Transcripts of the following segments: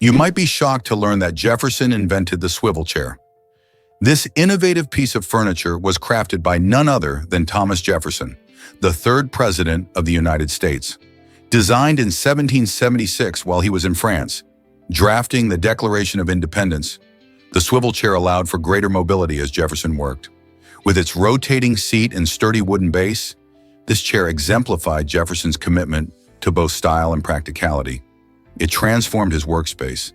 You might be shocked to learn that Jefferson invented the swivel chair. This innovative piece of furniture was crafted by none other than Thomas Jefferson, the third president of the United States. Designed in 1776 while he was in France, drafting the Declaration of Independence, the swivel chair allowed for greater mobility as Jefferson worked. With its rotating seat and sturdy wooden base, this chair exemplified Jefferson's commitment to both style and practicality. It transformed his workspace,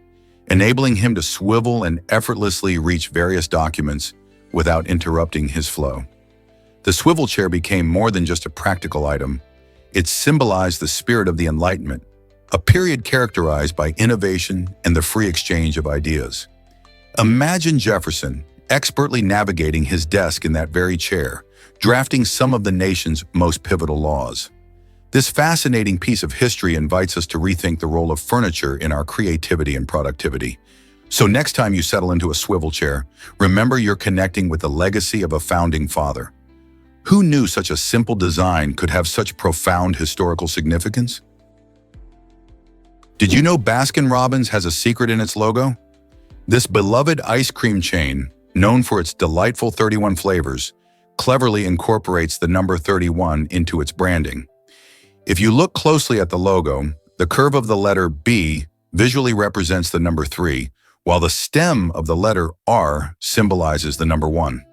enabling him to swivel and effortlessly reach various documents without interrupting his flow. The swivel chair became more than just a practical item. It symbolized the spirit of the Enlightenment, a period characterized by innovation and the free exchange of ideas. Imagine Jefferson expertly navigating his desk in that very chair, drafting some of the nation's most pivotal laws. This fascinating piece of history invites us to rethink the role of furniture in our creativity and productivity. So next time you settle into a swivel chair, remember you're connecting with the legacy of a founding father. Who knew such a simple design could have such profound historical significance? Did you know Baskin-Robbins has a secret in its logo? This beloved ice cream chain, known for its delightful 31 flavors, cleverly incorporates the number 31 into its branding. If you look closely at the logo, the curve of the letter B visually represents the number 3, while the stem of the letter R symbolizes the number 1.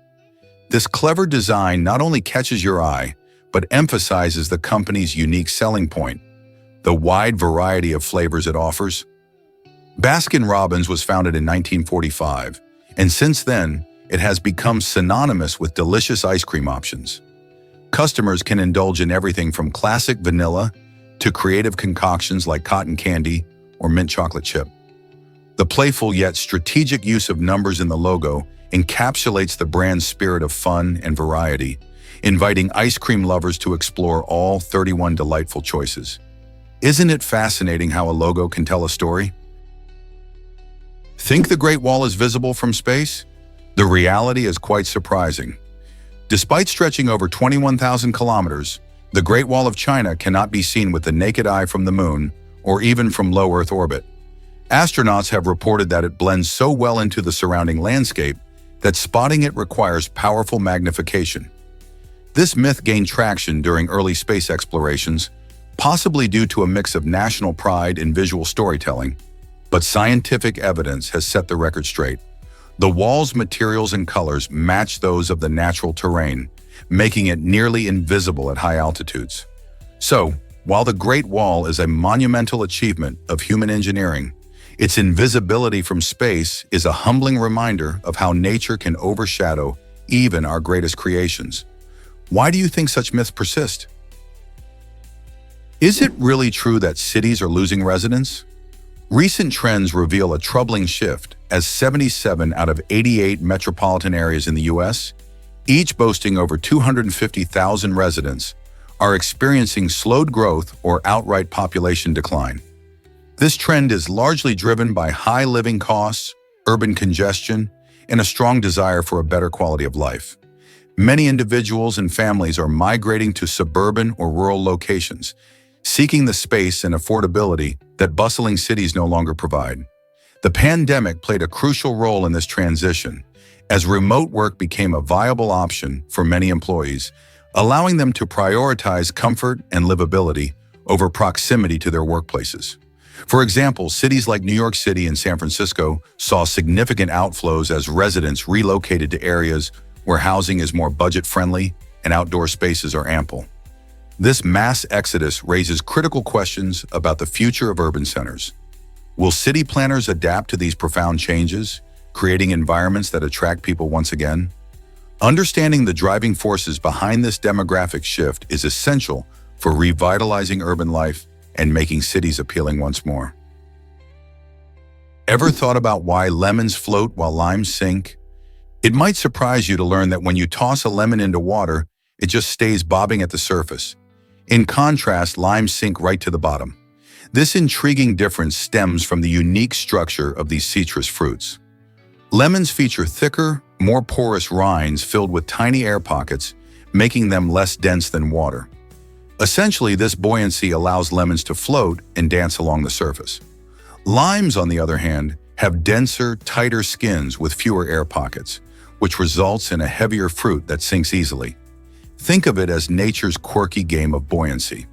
This clever design not only catches your eye, but emphasizes the company's unique selling point, the wide variety of flavors it offers. Baskin-Robbins was founded in 1945, and since then, it has become synonymous with delicious ice cream options. Customers can indulge in everything from classic vanilla to creative concoctions like cotton candy or mint chocolate chip. The playful yet strategic use of numbers in the logo encapsulates the brand's spirit of fun and variety, inviting ice cream lovers to explore all 31 delightful choices. Isn't it fascinating how a logo can tell a story? Think the Great Wall is visible from space? The reality is quite surprising. Despite stretching over 21,000 kilometers, the Great Wall of China cannot be seen with the naked eye from the moon or even from low Earth orbit. Astronauts have reported that it blends so well into the surrounding landscape that spotting it requires powerful magnification. This myth gained traction during early space explorations, possibly due to a mix of national pride and visual storytelling, but scientific evidence has set the record straight. The wall's materials and colors match those of the natural terrain, making it nearly invisible at high altitudes. So, while the Great Wall is a monumental achievement of human engineering, its invisibility from space is a humbling reminder of how nature can overshadow even our greatest creations. Why do you think such myths persist? Is it really true that cities are losing residents? Recent trends reveal a troubling shift as 77 out of 88 metropolitan areas in the U.S., each boasting over 250,000 residents, are experiencing slowed growth or outright population decline. This trend is largely driven by high living costs, urban congestion, and a strong desire for a better quality of life. Many individuals and families are migrating to suburban or rural locations, seeking the space and affordability that bustling cities no longer provide. The pandemic played a crucial role in this transition, as remote work became a viable option for many employees, allowing them to prioritize comfort and livability over proximity to their workplaces. For example, cities like New York City and San Francisco saw significant outflows as residents relocated to areas where housing is more budget-friendly and outdoor spaces are ample. This mass exodus raises critical questions about the future of urban centers. Will city planners adapt to these profound changes, creating environments that attract people once again? Understanding the driving forces behind this demographic shift is essential for revitalizing urban life and making cities appealing once more. Ever thought about why lemons float while limes sink? It might surprise you to learn that when you toss a lemon into water, it just stays bobbing at the surface. In contrast, limes sink right to the bottom. This intriguing difference stems from the unique structure of these citrus fruits. Lemons feature thicker, more porous rinds filled with tiny air pockets, making them less dense than water. Essentially, this buoyancy allows lemons to float and dance along the surface. Limes, on the other hand, have denser, tighter skins with fewer air pockets, which results in a heavier fruit that sinks easily. Think of it as nature's quirky game of buoyancy.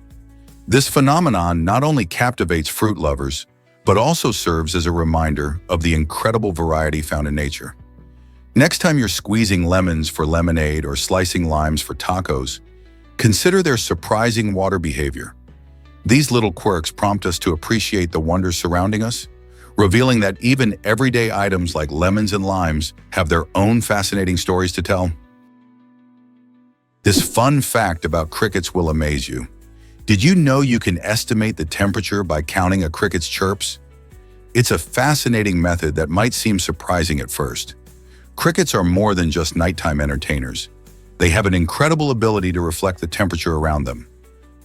This phenomenon not only captivates fruit lovers, but also serves as a reminder of the incredible variety found in nature. Next time you're squeezing lemons for lemonade or slicing limes for tacos, consider their surprising water behavior. These little quirks prompt us to appreciate the wonders surrounding us, revealing that even everyday items like lemons and limes have their own fascinating stories to tell. This fun fact about crickets will amaze you. Did you know you can estimate the temperature by counting a cricket's chirps? It's a fascinating method that might seem surprising at first. Crickets are more than just nighttime entertainers. They have an incredible ability to reflect the temperature around them.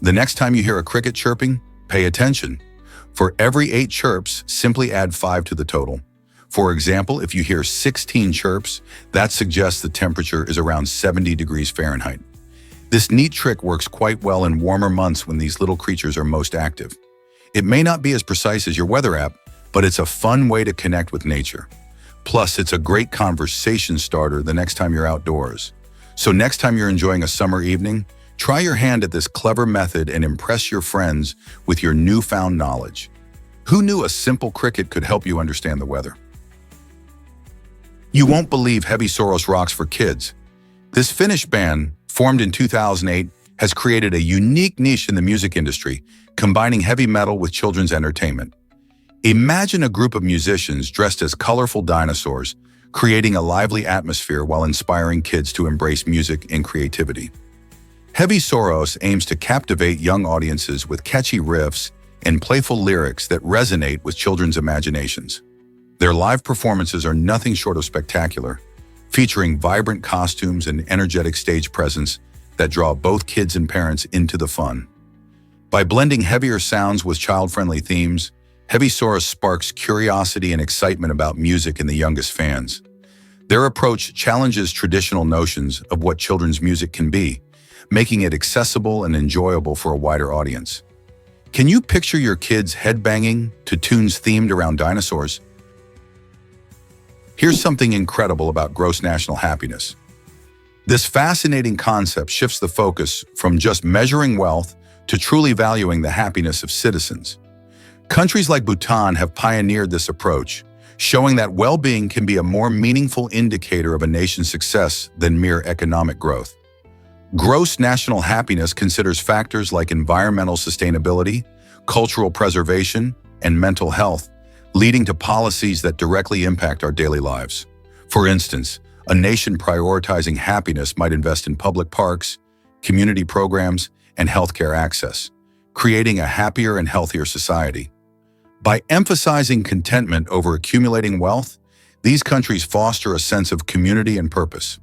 The next time you hear a cricket chirping, pay attention. For every 8 chirps, simply add 5 to the total. For example, if you hear 16 chirps, that suggests the temperature is around 70 degrees Fahrenheit. This neat trick works quite well in warmer months when these little creatures are most active. It may not be as precise as your weather app, but it's a fun way to connect with nature. Plus, it's a great conversation starter the next time you're outdoors. So next time you're enjoying a summer evening, try your hand at this clever method and impress your friends with your newfound knowledge. Who knew a simple cricket could help you understand the weather? You won't believe Heavy Soros rocks for kids. This Finnish band, formed in 2008, has created a unique niche in the music industry, combining heavy metal with children's entertainment. Imagine a group of musicians dressed as colorful dinosaurs, creating a lively atmosphere while inspiring kids to embrace music and creativity. Heavy Soros aims to captivate young audiences with catchy riffs and playful lyrics that resonate with children's imaginations. Their live performances are nothing short of spectacular, featuring vibrant costumes and energetic stage presence that draw both kids and parents into the fun. By blending heavier sounds with child-friendly themes, Heavy Soros sparks curiosity and excitement about music in the youngest fans. Their approach challenges traditional notions of what children's music can be, making it accessible and enjoyable for a wider audience. Can you picture your kids headbanging to tunes themed around dinosaurs? Here's something incredible about gross national happiness. This fascinating concept shifts the focus from just measuring wealth to truly valuing the happiness of citizens. Countries like Bhutan have pioneered this approach, showing that well-being can be a more meaningful indicator of a nation's success than mere economic growth. Gross national happiness considers factors like environmental sustainability, cultural preservation, and mental health, leading to policies that directly impact our daily lives. For instance, a nation prioritizing happiness might invest in public parks, community programs, and healthcare access, creating a happier and healthier society. By emphasizing contentment over accumulating wealth, these countries foster a sense of community and purpose.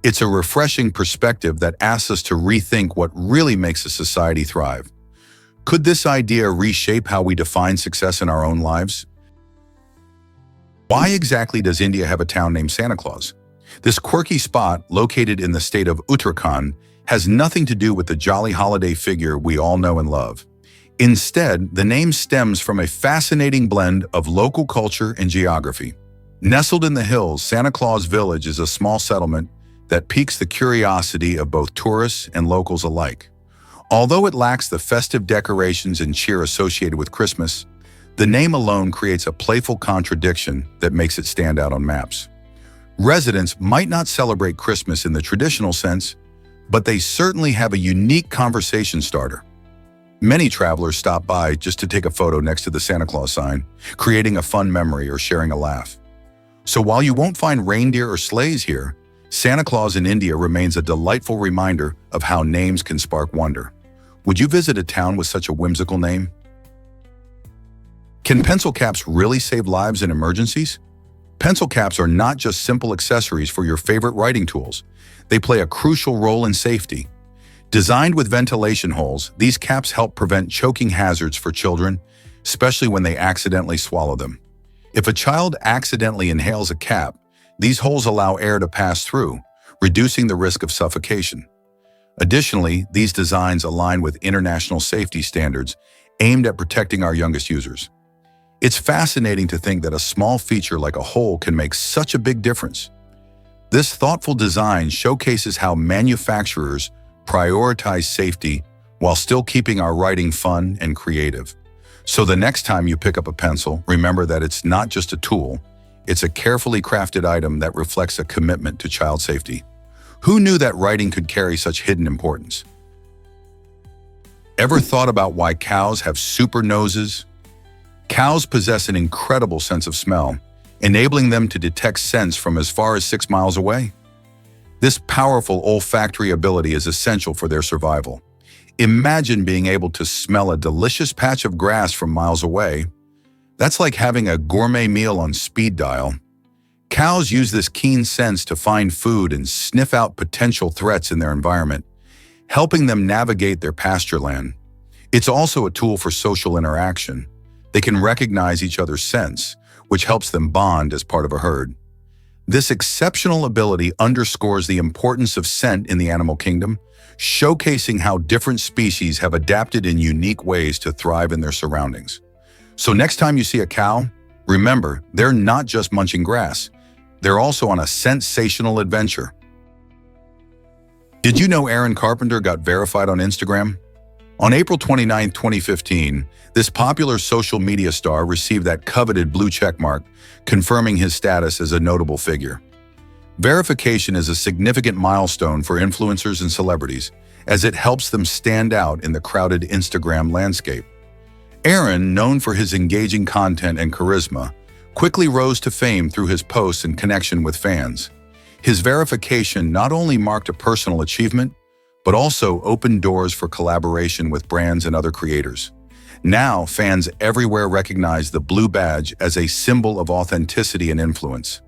It's a refreshing perspective that asks us to rethink what really makes a society thrive. Could this idea reshape how we define success in our own lives? Why exactly does India have a town named Santa Claus? This quirky spot, located in the state of Uttarakhand, has nothing to do with the jolly holiday figure we all know and love. Instead, the name stems from a fascinating blend of local culture and geography. Nestled in the hills, Santa Claus Village is a small settlement that piques the curiosity of both tourists and locals alike. Although it lacks the festive decorations and cheer associated with Christmas, the name alone creates a playful contradiction that makes it stand out on maps. Residents might not celebrate Christmas in the traditional sense, but they certainly have a unique conversation starter. Many travelers stop by just to take a photo next to the Santa Claus sign, creating a fun memory or sharing a laugh. So while you won't find reindeer or sleighs here, Santa Claus in India remains a delightful reminder of how names can spark wonder. Would you visit a town with such a whimsical name? Can pencil caps really save lives in emergencies? Pencil caps are not just simple accessories for your favorite writing tools. They play a crucial role in safety. Designed with ventilation holes, these caps help prevent choking hazards for children, especially when they accidentally swallow them. If a child accidentally inhales a cap, these holes allow air to pass through, reducing the risk of suffocation. Additionally, these designs align with international safety standards aimed at protecting our youngest users. It's fascinating to think that a small feature like a hole can make such a big difference. This thoughtful design showcases how manufacturers prioritize safety while still keeping our writing fun and creative. So the next time you pick up a pencil, remember that it's not just a tool, it's a carefully crafted item that reflects a commitment to child safety. Who knew that writing could carry such hidden importance? Ever thought about why cows have super noses? Cows possess an incredible sense of smell, enabling them to detect scents from as far as 6 miles away. This powerful olfactory ability is essential for their survival. Imagine being able to smell a delicious patch of grass from miles away. That's like having a gourmet meal on speed dial. Cows use this keen sense to find food and sniff out potential threats in their environment, helping them navigate their pasture land. It's also a tool for social interaction. They can recognize each other's scents, which helps them bond as part of a herd. This exceptional ability underscores the importance of scent in the animal kingdom, showcasing how different species have adapted in unique ways to thrive in their surroundings. So next time you see a cow, remember, they're not just munching grass. They're also on a sensational adventure. Did you know Aaron Carpenter got verified on Instagram? On April 29, 2015, this popular social media star received that coveted blue checkmark, confirming his status as a notable figure. Verification is a significant milestone for influencers and celebrities, as it helps them stand out in the crowded Instagram landscape. Aaron, known for his engaging content and charisma, quickly rose to fame through his posts and connection with fans. His verification not only marked a personal achievement, but also opened doors for collaboration with brands and other creators. Now, fans everywhere recognize the blue badge as a symbol of authenticity and influence.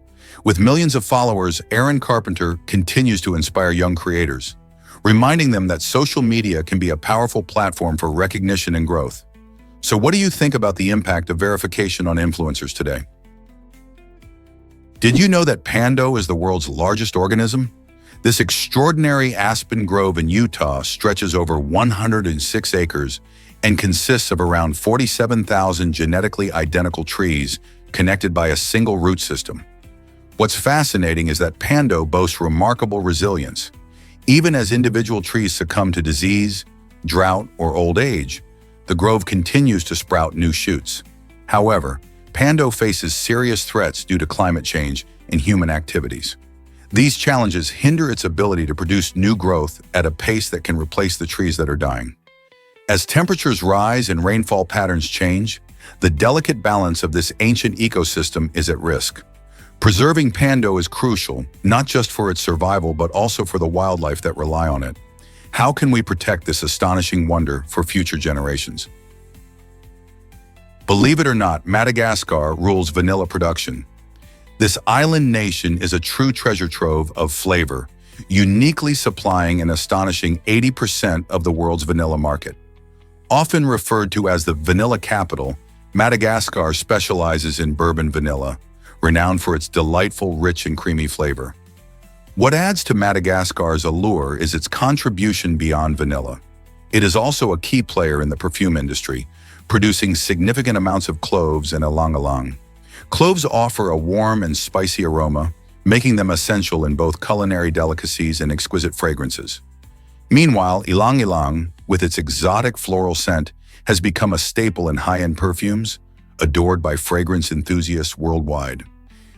With millions of followers, Aaron Carpenter continues to inspire young creators, reminding them that social media can be a powerful platform for recognition and growth. So what do you think about the impact of verification on influencers today? Did you know that Pando is the world's largest organism? This extraordinary aspen grove in Utah stretches over 106 acres and consists of around 47,000 genetically identical trees connected by a single root system. What's fascinating is that Pando boasts remarkable resilience. Even as individual trees succumb to disease, drought, or old age, the grove continues to sprout new shoots. However, Pando faces serious threats due to climate change and human activities. These challenges hinder its ability to produce new growth at a pace that can replace the trees that are dying. As temperatures rise and rainfall patterns change, the delicate balance of this ancient ecosystem is at risk. Preserving Pando is crucial, not just for its survival, but also for the wildlife that rely on it. How can we protect this astonishing wonder for future generations? Believe it or not, Madagascar rules vanilla production. This island nation is a true treasure trove of flavor, uniquely supplying an astonishing 80% of the world's vanilla market. Often referred to as the vanilla capital, Madagascar specializes in bourbon vanilla, renowned for its delightful, rich and creamy flavor. What adds to Madagascar's allure is its contribution beyond vanilla. It is also a key player in the perfume industry, producing significant amounts of cloves and ylang-ylang. Cloves offer a warm and spicy aroma, making them essential in both culinary delicacies and exquisite fragrances. Meanwhile, ylang-ylang, with its exotic floral scent, has become a staple in high-end perfumes, adored by fragrance enthusiasts worldwide.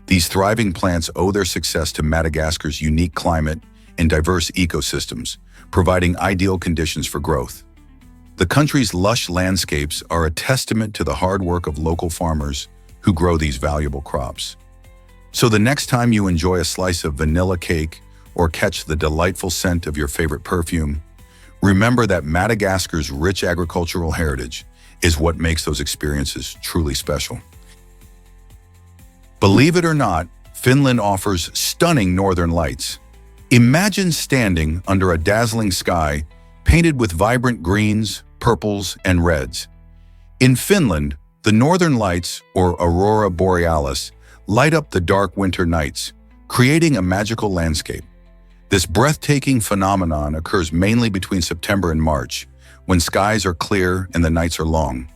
These thriving plants owe their success to Madagascar's unique climate and diverse ecosystems, providing ideal conditions for growth. The country's lush landscapes are a testament to the hard work of local farmers who grow these valuable crops. So the next time you enjoy a slice of vanilla cake or catch the delightful scent of your favorite perfume, remember that Madagascar's rich agricultural heritage is what makes those experiences truly special. Believe it or not, Finland offers stunning northern lights. Imagine standing under a dazzling sky painted with vibrant greens, purples, and reds. In Finland, the northern lights, or aurora borealis, light up the dark winter nights, creating a magical landscape. This breathtaking phenomenon occurs mainly between September and March, when skies are clear and the nights are long.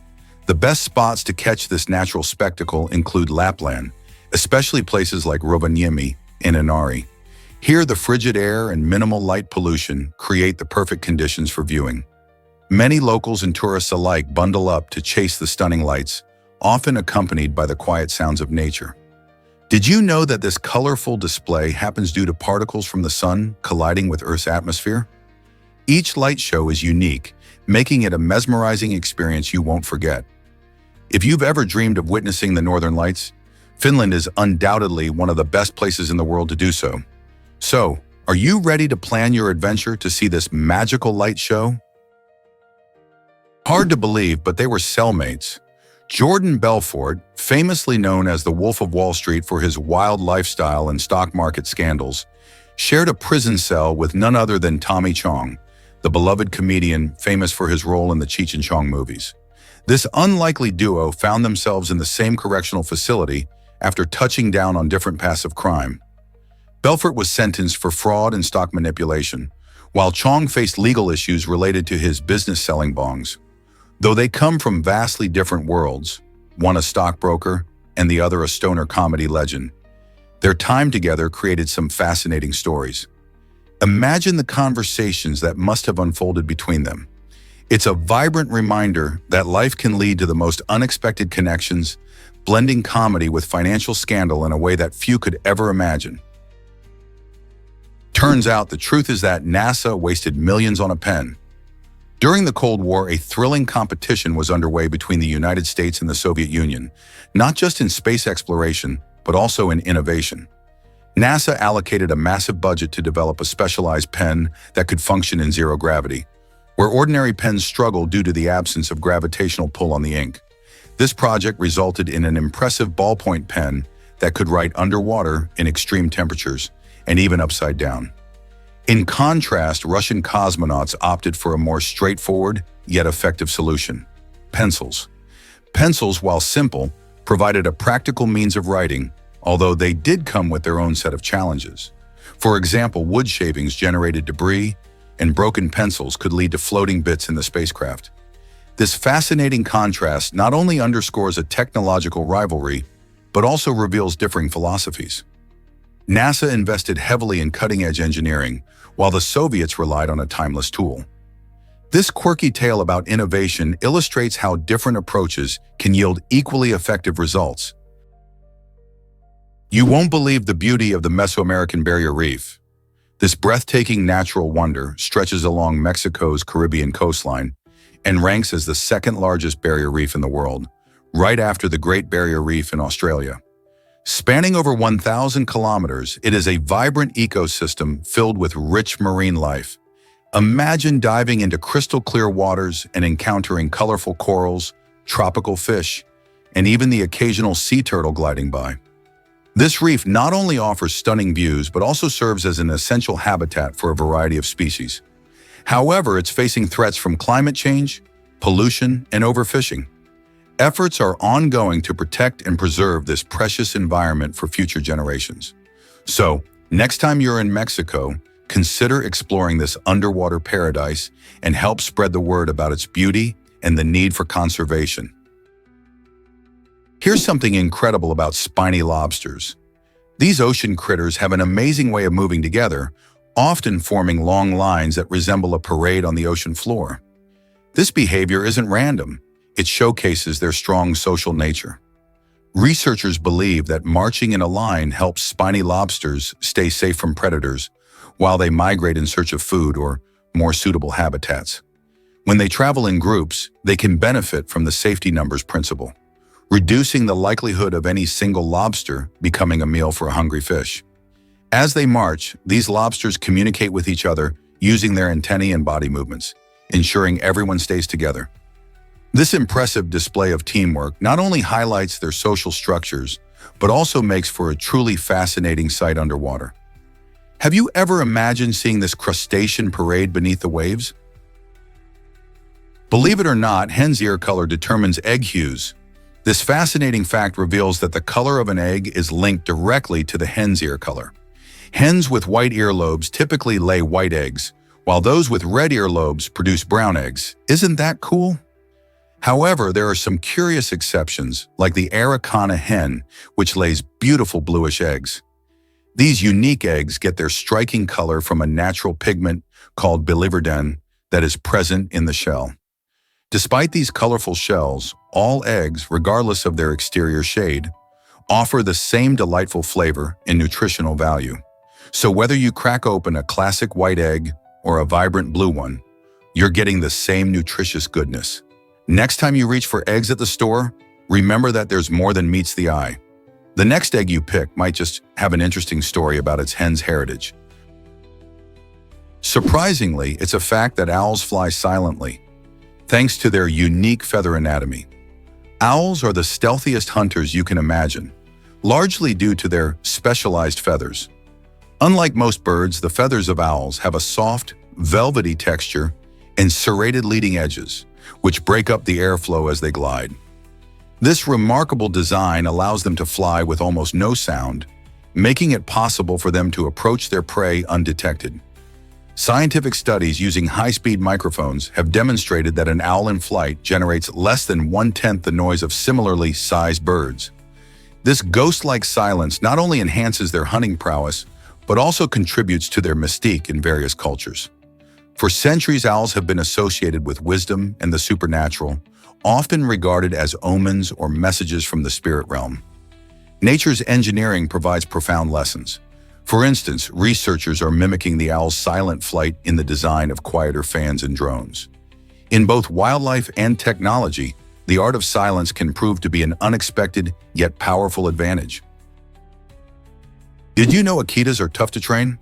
The best spots to catch this natural spectacle include Lapland, especially places like Rovaniemi and Inari. Here, the frigid air and minimal light pollution create the perfect conditions for viewing. Many locals and tourists alike bundle up to chase the stunning lights, often accompanied by the quiet sounds of nature. Did you know that this colorful display happens due to particles from the sun colliding with Earth's atmosphere? Each light show is unique, making it a mesmerizing experience you won't forget. If you've ever dreamed of witnessing the Northern Lights, Finland is undoubtedly one of the best places in the world to do so. So, are you ready to plan your adventure to see this magical light show? Hard to believe, but they were cellmates. Jordan Belfort, famously known as the Wolf of Wall Street for his wild lifestyle and stock market scandals, shared a prison cell with none other than Tommy Chong, the beloved comedian famous for his role in the Cheech and Chong movies. This unlikely duo found themselves in the same correctional facility after touching down on different paths of crime. Belfort was sentenced for fraud and stock manipulation, while Chong faced legal issues related to his business selling bongs. Though they come from vastly different worlds, one a stockbroker and the other a stoner comedy legend, their time together created some fascinating stories. Imagine the conversations that must have unfolded between them. It's a vibrant reminder that life can lead to the most unexpected connections, blending comedy with financial scandal in a way that few could ever imagine. Turns out the truth is that NASA wasted millions on a pen. During the Cold War, a thrilling competition was underway between the United States and the Soviet Union, not just in space exploration, but also in innovation. NASA allocated a massive budget to develop a specialized pen that could function in zero gravity, where ordinary pens struggle due to the absence of gravitational pull on the ink. This project resulted in an impressive ballpoint pen that could write underwater in extreme temperatures, and even upside down. In contrast, Russian cosmonauts opted for a more straightforward, yet effective solution: pencils. Pencils, while simple, provided a practical means of writing, although they did come with their own set of challenges. For example, wood shavings generated debris, and broken pencils could lead to floating bits in the spacecraft. This fascinating contrast not only underscores a technological rivalry, but also reveals differing philosophies. NASA invested heavily in cutting-edge engineering, while the Soviets relied on a timeless tool. This quirky tale about innovation illustrates how different approaches can yield equally effective results. You won't believe the beauty of the Mesoamerican Barrier Reef. This breathtaking natural wonder stretches along Mexico's Caribbean coastline and ranks as the second-largest barrier reef in the world, right after the Great Barrier Reef in Australia. Spanning over 1,000 kilometers, it is a vibrant ecosystem filled with rich marine life. Imagine diving into crystal-clear waters and encountering colorful corals, tropical fish, and even the occasional sea turtle gliding by. This reef not only offers stunning views, but also serves as an essential habitat for a variety of species. However, it's facing threats from climate change, pollution, and overfishing. Efforts are ongoing to protect and preserve this precious environment for future generations. So, next time you're in Mexico, consider exploring this underwater paradise and help spread the word about its beauty and the need for conservation. Here's something incredible about spiny lobsters. These ocean critters have an amazing way of moving together, often forming long lines that resemble a parade on the ocean floor. This behavior isn't random. It showcases their strong social nature. Researchers believe that marching in a line helps spiny lobsters stay safe from predators while they migrate in search of food or more suitable habitats. When they travel in groups, they can benefit from the safety numbers principle, reducing the likelihood of any single lobster becoming a meal for a hungry fish. As they march, these lobsters communicate with each other using their antennae and body movements, ensuring everyone stays together. This impressive display of teamwork not only highlights their social structures, but also makes for a truly fascinating sight underwater. Have you ever imagined seeing this crustacean parade beneath the waves? Believe it or not, hen's ear color determines egg hues. This fascinating fact reveals that the color of an egg is linked directly to the hen's ear color. Hens with white earlobes typically lay white eggs, while those with red earlobes produce brown eggs. Isn't that cool? However, there are some curious exceptions, like the Araucana hen, which lays beautiful bluish eggs. These unique eggs get their striking color from a natural pigment called biliverdin that is present in the shell. Despite these colorful shells, all eggs, regardless of their exterior shade, offer the same delightful flavor and nutritional value. So whether you crack open a classic white egg or a vibrant blue one, you're getting the same nutritious goodness. Next time you reach for eggs at the store, remember that there's more than meets the eye. The next egg you pick might just have an interesting story about its hen's heritage. Surprisingly, it's a fact that owls fly silently, thanks to their unique feather anatomy. Owls are the stealthiest hunters you can imagine, largely due to their specialized feathers. Unlike most birds, the feathers of owls have a soft, velvety texture and serrated leading edges, which break up the airflow as they glide. This remarkable design allows them to fly with almost no sound, making it possible for them to approach their prey undetected. Scientific studies using high-speed microphones have demonstrated that an owl in flight generates less than 1/10 the noise of similarly sized birds. This ghost-like silence not only enhances their hunting prowess, but also contributes to their mystique in various cultures. For centuries, owls have been associated with wisdom and the supernatural, often regarded as omens or messages from the spirit realm. Nature's engineering provides profound lessons. For instance, researchers are mimicking the owl's silent flight in the design of quieter fans and drones. In both wildlife and technology, the art of silence can prove to be an unexpected yet powerful advantage. Did you know akitas are tough to train?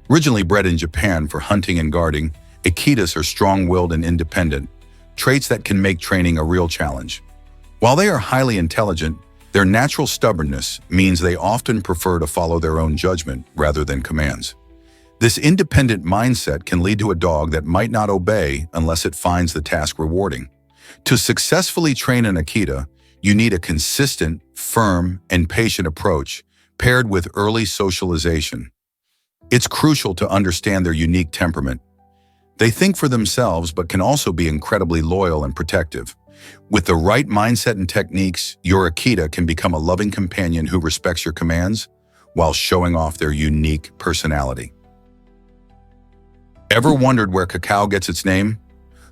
Originally bred in Japan for hunting and guarding, akitas are strong-willed and independent, traits that can make training a real challenge. While they are highly intelligent, their natural stubbornness means they often prefer to follow their own judgment rather than commands. This independent mindset can lead to a dog that might not obey unless it finds the task rewarding. To successfully train an Akita, you need a consistent, firm, and patient approach paired with early socialization. It's crucial to understand their unique temperament. They think for themselves but can also be incredibly loyal and protective. With the right mindset and techniques, your Akita can become a loving companion who respects your commands while showing off their unique personality. Ever wondered where cacao gets its name?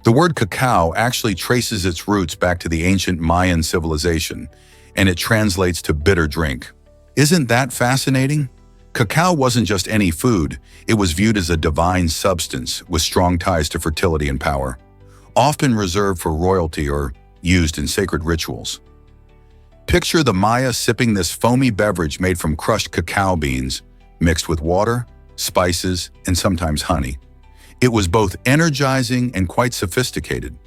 The word cacao actually traces its roots back to the ancient Mayan civilization, and it translates to bitter drink. Isn't that fascinating? Cacao wasn't just any food, it was viewed as a divine substance with strong ties to fertility and power, often reserved for royalty or used in sacred rituals. Picture the Maya sipping this foamy beverage made from crushed cacao beans, mixed with water, spices, and sometimes honey. It was both energizing and quite sophisticated.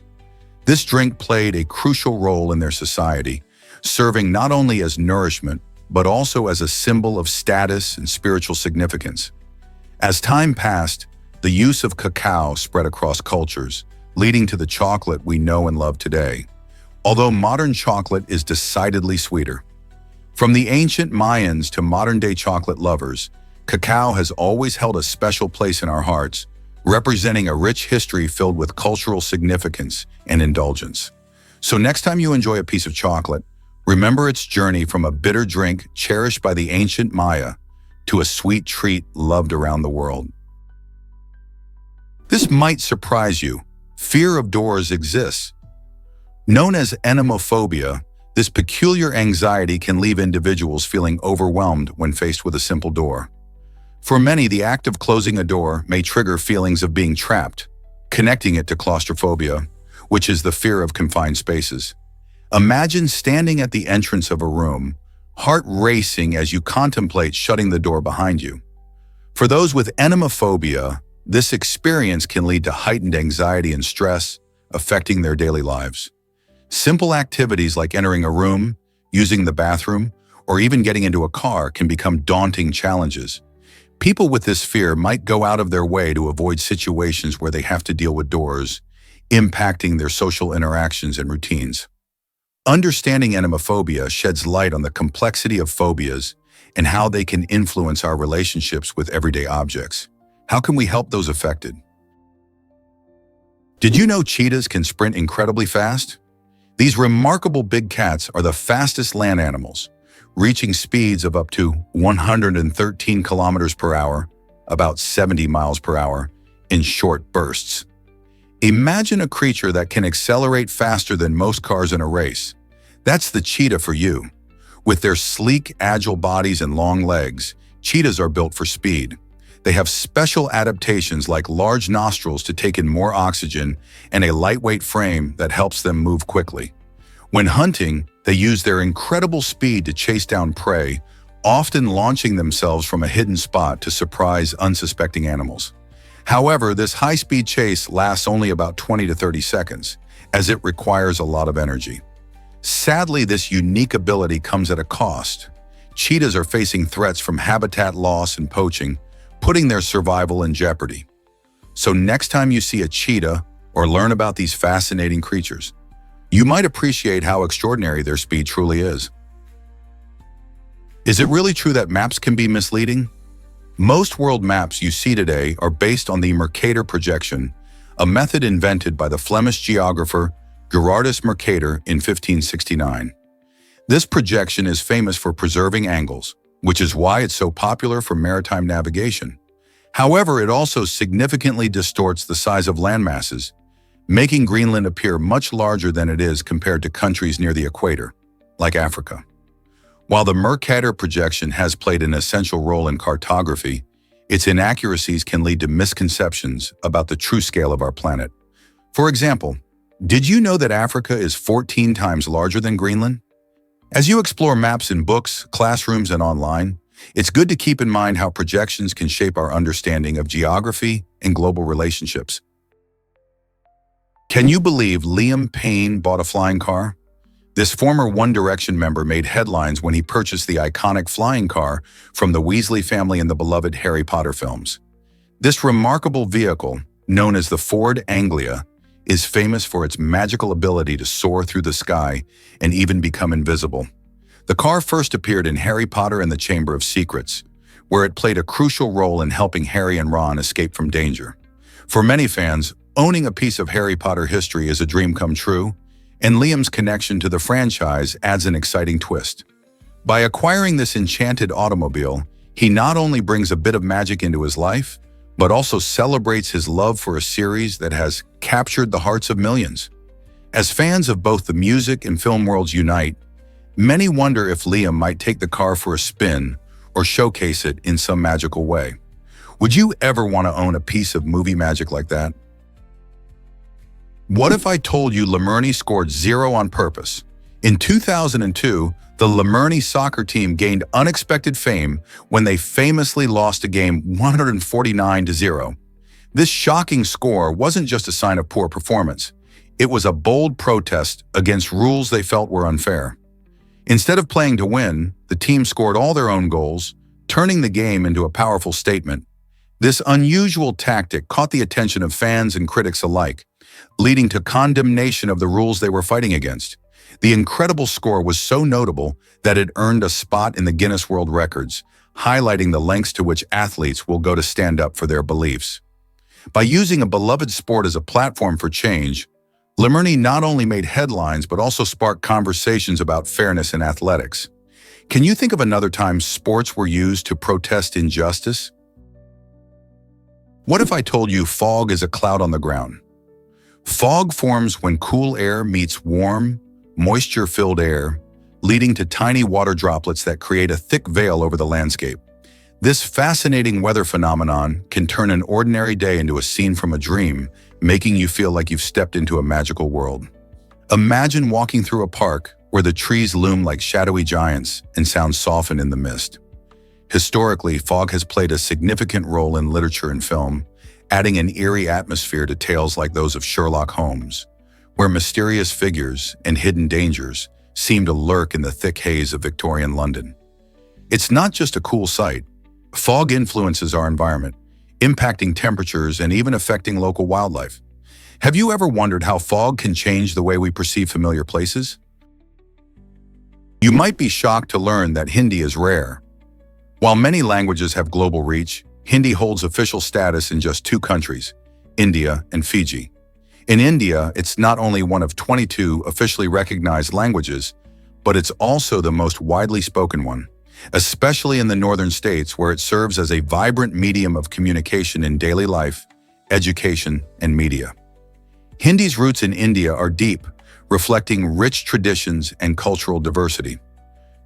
This drink played a crucial role in their society, serving not only as nourishment, but also as a symbol of status and spiritual significance. As time passed, the use of cacao spread across cultures, leading to the chocolate we know and love today, although modern chocolate is decidedly sweeter. From the ancient Mayans to modern-day chocolate lovers, cacao has always held a special place in our hearts, representing a rich history filled with cultural significance and indulgence. So next time you enjoy a piece of chocolate, remember its journey from a bitter drink cherished by the ancient Maya to a sweet treat loved around the world. This might surprise you. Fear of doors exists. Known as enemophobia, this peculiar anxiety can leave individuals feeling overwhelmed when faced with a simple door. For many, the act of closing a door may trigger feelings of being trapped, connecting it to claustrophobia, which is the fear of confined spaces. Imagine standing at the entrance of a room, heart racing as you contemplate shutting the door behind you. For those with enemophobia, this experience can lead to heightened anxiety and stress, affecting their daily lives. Simple activities like entering a room, using the bathroom, or even getting into a car can become daunting challenges. People with this fear might go out of their way to avoid situations where they have to deal with doors, impacting their social interactions and routines. Understanding enemophobia sheds light on the complexity of phobias and how they can influence our relationships with everyday objects. How can we help those affected? Did you know cheetahs can sprint incredibly fast? These remarkable big cats are the fastest land animals, reaching speeds of up to 113 kilometers per hour, about 70 miles per hour, in short bursts. Imagine a creature that can accelerate faster than most cars in a race. That's the cheetah for you. With their sleek, agile bodies and long legs, cheetahs are built for speed. They have special adaptations like large nostrils to take in more oxygen and a lightweight frame that helps them move quickly. When hunting, they use their incredible speed to chase down prey, often launching themselves from a hidden spot to surprise unsuspecting animals. However, this high-speed chase lasts only about 20 to 30 seconds, as it requires a lot of energy. Sadly, this unique ability comes at a cost. Cheetahs are facing threats from habitat loss and poaching, putting their survival in jeopardy. So next time you see a cheetah or learn about these fascinating creatures, you might appreciate how extraordinary their speed truly is. Is it really true that maps can be misleading? Most world maps you see today are based on the Mercator projection, a method invented by the Flemish geographer Gerardus Mercator in 1569. This projection is famous for preserving angles, which is why it's so popular for maritime navigation. However, it also significantly distorts the size of landmasses, making Greenland appear much larger than it is compared to countries near the equator, like Africa. While the Mercator projection has played an essential role in cartography, its inaccuracies can lead to misconceptions about the true scale of our planet. For example, did you know that Africa is 14 times larger than Greenland? As you explore maps in books, classrooms, and online, it's good to keep in mind how projections can shape our understanding of geography and global relationships. Can you believe Liam Payne bought a flying car? This former One Direction member made headlines when he purchased the iconic flying car from the Weasley family in the beloved Harry Potter films. This remarkable vehicle, known as the Ford Anglia, is famous for its magical ability to soar through the sky and even become invisible. The car first appeared in Harry Potter and the Chamber of Secrets, where it played a crucial role in helping Harry and Ron escape from danger. For many fans, owning a piece of Harry Potter history is a dream come true, and Liam's connection to the franchise adds an exciting twist. By acquiring this enchanted automobile, he not only brings a bit of magic into his life, but also celebrates his love for a series that has captured the hearts of millions. As fans of both the music and film worlds unite, many wonder if Liam might take the car for a spin or showcase it in some magical way. Would you ever want to own a piece of movie magic like that? What if I told you Limerny scored 0 on purpose? In 2002, the Limerny soccer team gained unexpected fame when they famously lost a game 149-0. This shocking score wasn't just a sign of poor performance. It was a bold protest against rules they felt were unfair. Instead of playing to win, the team scored all their own goals, turning the game into a powerful statement. This unusual tactic caught the attention of fans and critics alike, leading to condemnation of the rules they were fighting against. The incredible score was so notable that it earned a spot in the Guinness World Records, highlighting the lengths to which athletes will go to stand up for their beliefs. By using a beloved sport as a platform for change, Limerny not only made headlines but also sparked conversations about fairness in athletics. Can you think of another time sports were used to protest injustice? What if I told you fog is a cloud on the ground? Fog forms when cool air meets warm, moisture-filled air, leading to tiny water droplets that create a thick veil over the landscape. This fascinating weather phenomenon can turn an ordinary day into a scene from a dream, making you feel like you've stepped into a magical world. Imagine walking through a park where the trees loom like shadowy giants and sounds soften in the mist. Historically, fog has played a significant role in literature and film, adding an eerie atmosphere to tales like those of Sherlock Holmes, where mysterious figures and hidden dangers seem to lurk in the thick haze of Victorian London. It's not just a cool sight. Fog influences our environment, impacting temperatures and even affecting local wildlife. Have you ever wondered how fog can change the way we perceive familiar places? You might be shocked to learn that Hindi is rare. While many languages have global reach, Hindi holds official status in just 2 countries, India and Fiji. In India, it's not only one of 22 officially recognized languages, but it's also the most widely spoken one, especially in the northern states where it serves as a vibrant medium of communication in daily life, education, and media. Hindi's roots in India are deep, reflecting rich traditions and cultural diversity.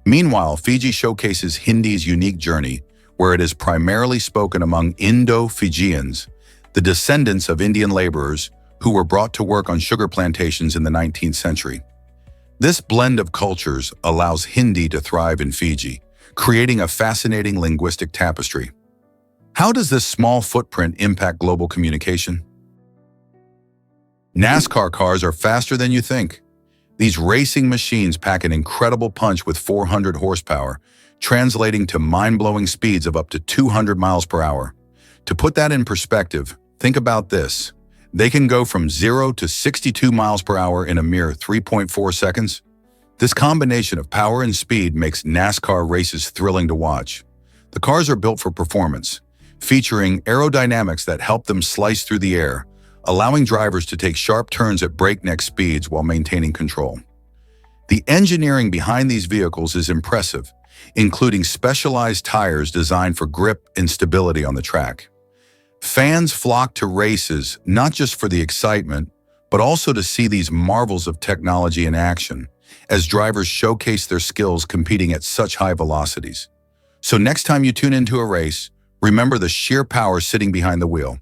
Meanwhile, Fiji showcases Hindi's unique journey, where it is primarily spoken among Indo-Fijians, the descendants of Indian laborers who were brought to work on sugar plantations in the 19th century. This blend of cultures allows Hindi to thrive in Fiji, creating a fascinating linguistic tapestry. How does this small footprint impact global communication? NASCAR cars are faster than you think. These racing machines pack an incredible punch with 400 horsepower, translating to mind-blowing speeds of up to 200 miles per hour. To put that in perspective, think about this. They can go from 0 to 62 miles per hour in a mere 3.4 seconds. This combination of power and speed makes NASCAR races thrilling to watch. The cars are built for performance, featuring aerodynamics that help them slice through the air, allowing drivers to take sharp turns at breakneck speeds while maintaining control. The engineering behind these vehicles is impressive, including specialized tires designed for grip and stability on the track. Fans flock to races not just for the excitement, but also to see these marvels of technology in action, as drivers showcase their skills competing at such high velocities. So next time you tune into a race, remember the sheer power sitting behind the wheel.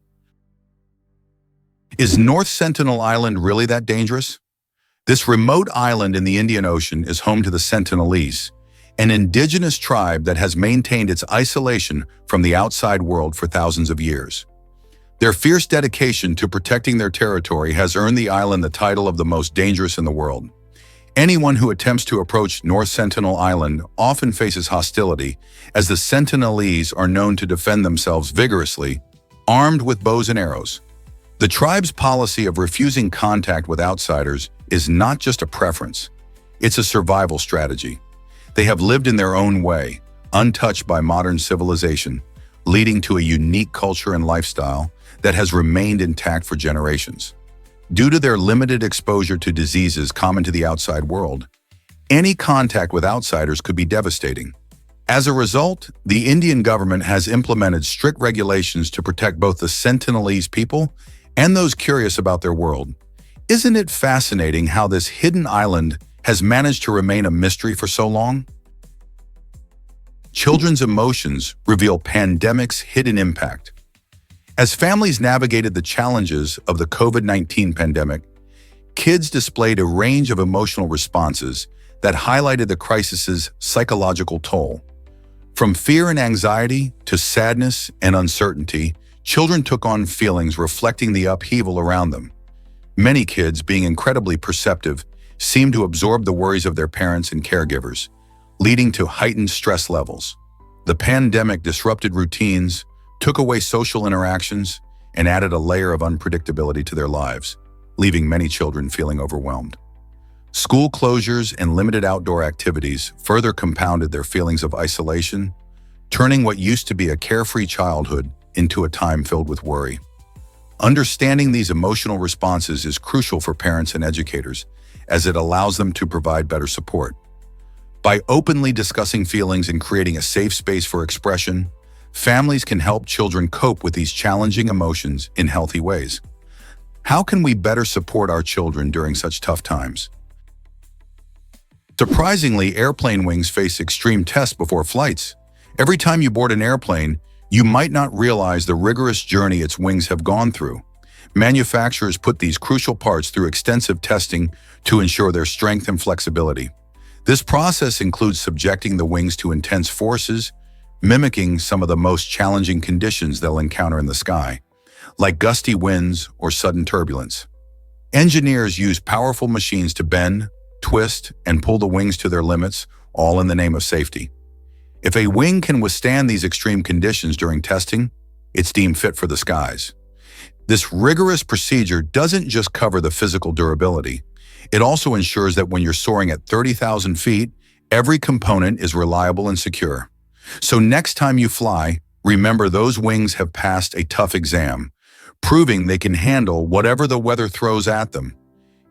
Is North Sentinel Island really that dangerous? This remote island in the Indian Ocean is home to the Sentinelese, an indigenous tribe that has maintained its isolation from the outside world for thousands of years. Their fierce dedication to protecting their territory has earned the island the title of the most dangerous in the world. Anyone who attempts to approach North Sentinel Island often faces hostility, as the Sentinelese are known to defend themselves vigorously, armed with bows and arrows. The tribe's policy of refusing contact with outsiders is not just a preference, it's a survival strategy. They have lived in their own way, untouched by modern civilization, leading to a unique culture and lifestyle that has remained intact for generations. Due to their limited exposure to diseases common to the outside world, any contact with outsiders could be devastating. As a result, the Indian government has implemented strict regulations to protect both the Sentinelese people and those curious about their world. Isn't it fascinating how this hidden island has managed to remain a mystery for so long? Children's emotions reveal pandemic's hidden impact. As families navigated the challenges of the COVID-19 pandemic, kids displayed a range of emotional responses that highlighted the crisis's psychological toll. From fear and anxiety to sadness and uncertainty, children took on feelings reflecting the upheaval around them. Many kids, being incredibly perceptive, seemed to absorb the worries of their parents and caregivers, leading to heightened stress levels. The pandemic disrupted routines, took away social interactions, and added a layer of unpredictability to their lives, leaving many children feeling overwhelmed. School closures and limited outdoor activities further compounded their feelings of isolation, turning what used to be a carefree childhood into a time filled with worry. Understanding these emotional responses is crucial for parents and educators, as it allows them to provide better support. By openly discussing feelings and creating a safe space for expression, families can help children cope with these challenging emotions in healthy ways. How can we better support our children during such tough times? Surprisingly, airplane wings face extreme tests before flights. Every time you board an airplane, you might not realize the rigorous journey its wings have gone through. Manufacturers put these crucial parts through extensive testing to ensure their strength and flexibility. This process includes subjecting the wings to intense forces, mimicking some of the most challenging conditions they'll encounter in the sky, like gusty winds or sudden turbulence. Engineers use powerful machines to bend, twist, and pull the wings to their limits, all in the name of safety. If a wing can withstand these extreme conditions during testing, it's deemed fit for the skies. This rigorous procedure doesn't just cover the physical durability. It also ensures that when you're soaring at 30,000 feet, every component is reliable and secure. So next time you fly, remember those wings have passed a tough exam, proving they can handle whatever the weather throws at them.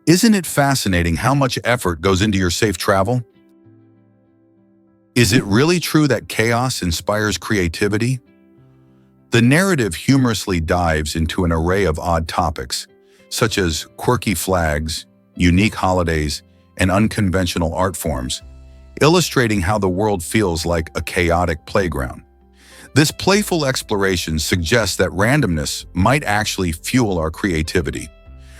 Isn't it fascinating how much effort goes into your safe travel? Is it really true that chaos inspires creativity? The narrative humorously dives into an array of odd topics, such as quirky flags, unique holidays, and unconventional art forms, illustrating how the world feels like a chaotic playground. This playful exploration suggests that randomness might actually fuel our creativity.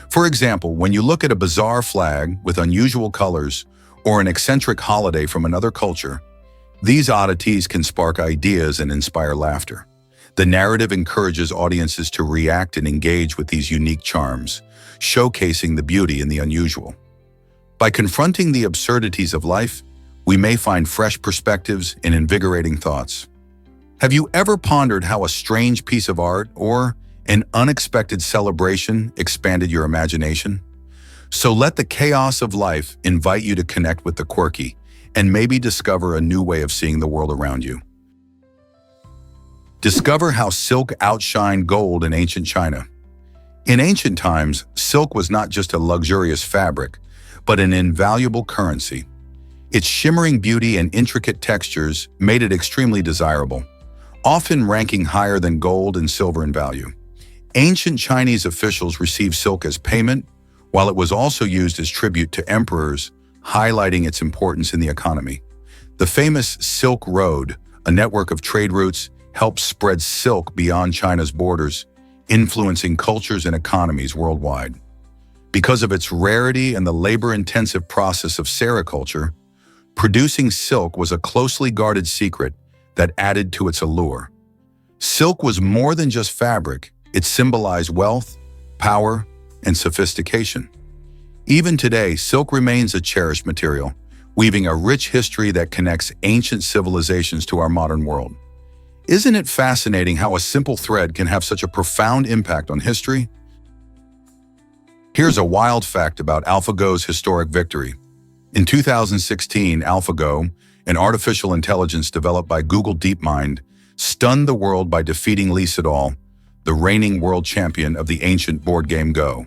For example, when you look at a bizarre flag with unusual colors or an eccentric holiday from another culture, these oddities can spark ideas and inspire laughter. The narrative encourages audiences to react and engage with these unique charms, showcasing the beauty in the unusual. By confronting the absurdities of life, we may find fresh perspectives and invigorating thoughts. Have you ever pondered how a strange piece of art or an unexpected celebration expanded your imagination? So let the chaos of life invite you to connect with the quirky and maybe discover a new way of seeing the world around you. Discover how silk outshined gold in ancient China. In ancient times, silk was not just a luxurious fabric, but an invaluable currency. Its shimmering beauty and intricate textures made it extremely desirable, often ranking higher than gold and silver in value. Ancient Chinese officials received silk as payment, while it was also used as tribute to emperors, highlighting its importance in the economy. The famous Silk Road, a network of trade routes, helped spread silk beyond China's borders, influencing cultures and economies worldwide. Because of its rarity and the labor-intensive process of sericulture, producing silk was a closely guarded secret that added to its allure. Silk was more than just fabric, it symbolized wealth, power, and sophistication. Even today, silk remains a cherished material, weaving a rich history that connects ancient civilizations to our modern world. Isn't it fascinating how a simple thread can have such a profound impact on history? Here's a wild fact about AlphaGo's historic victory. In 2016, AlphaGo, an artificial intelligence developed by Google DeepMind, stunned the world by defeating Lee Sedol, the reigning world champion of the ancient board game Go.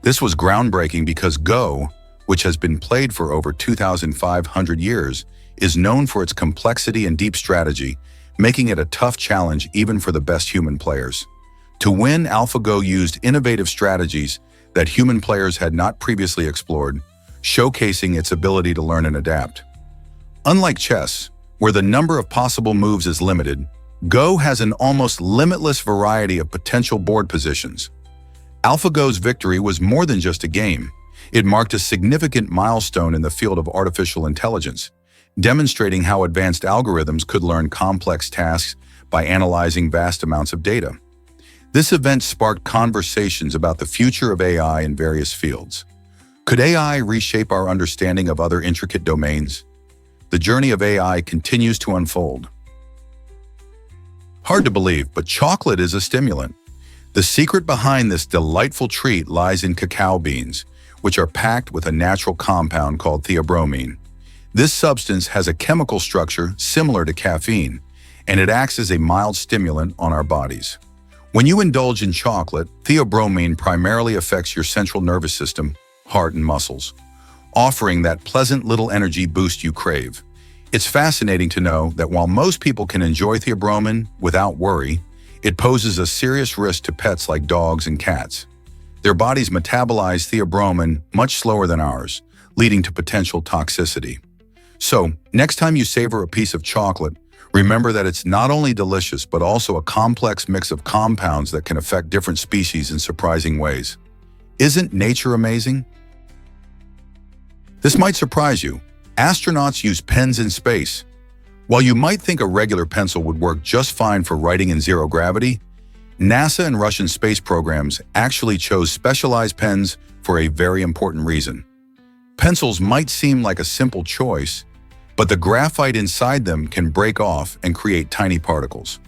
This was groundbreaking because Go, which has been played for over 2,500 years, is known for its complexity and deep strategy, making it a tough challenge even for the best human players. To win, AlphaGo used innovative strategies that human players had not previously explored, showcasing its ability to learn and adapt. Unlike chess, where the number of possible moves is limited, Go has an almost limitless variety of potential board positions. AlphaGo's victory was more than just a game. It marked a significant milestone in the field of artificial intelligence, demonstrating how advanced algorithms could learn complex tasks by analyzing vast amounts of data. This event sparked conversations about the future of AI in various fields. Could AI reshape our understanding of other intricate domains? The journey of AI continues to unfold. Hard to believe, but chocolate is a stimulant. The secret behind this delightful treat lies in cacao beans, which are packed with a natural compound called theobromine. This substance has a chemical structure similar to caffeine, and it acts as a mild stimulant on our bodies. When you indulge in chocolate, theobromine primarily affects your central nervous system, heart, and muscles, offering that pleasant little energy boost you crave. It's fascinating to know that while most people can enjoy theobromine without worry, it poses a serious risk to pets like dogs and cats. Their bodies metabolize theobromine much slower than ours, leading to potential toxicity. So, next time you savor a piece of chocolate, remember that it's not only delicious but also a complex mix of compounds that can affect different species in surprising ways. Isn't nature amazing? This might surprise you. Astronauts use pens in space. While you might think a regular pencil would work just fine for writing in zero gravity, NASA and Russian space programs actually chose specialized pens for a very important reason. Pencils might seem like a simple choice, but the graphite inside them can break off and create tiny particles.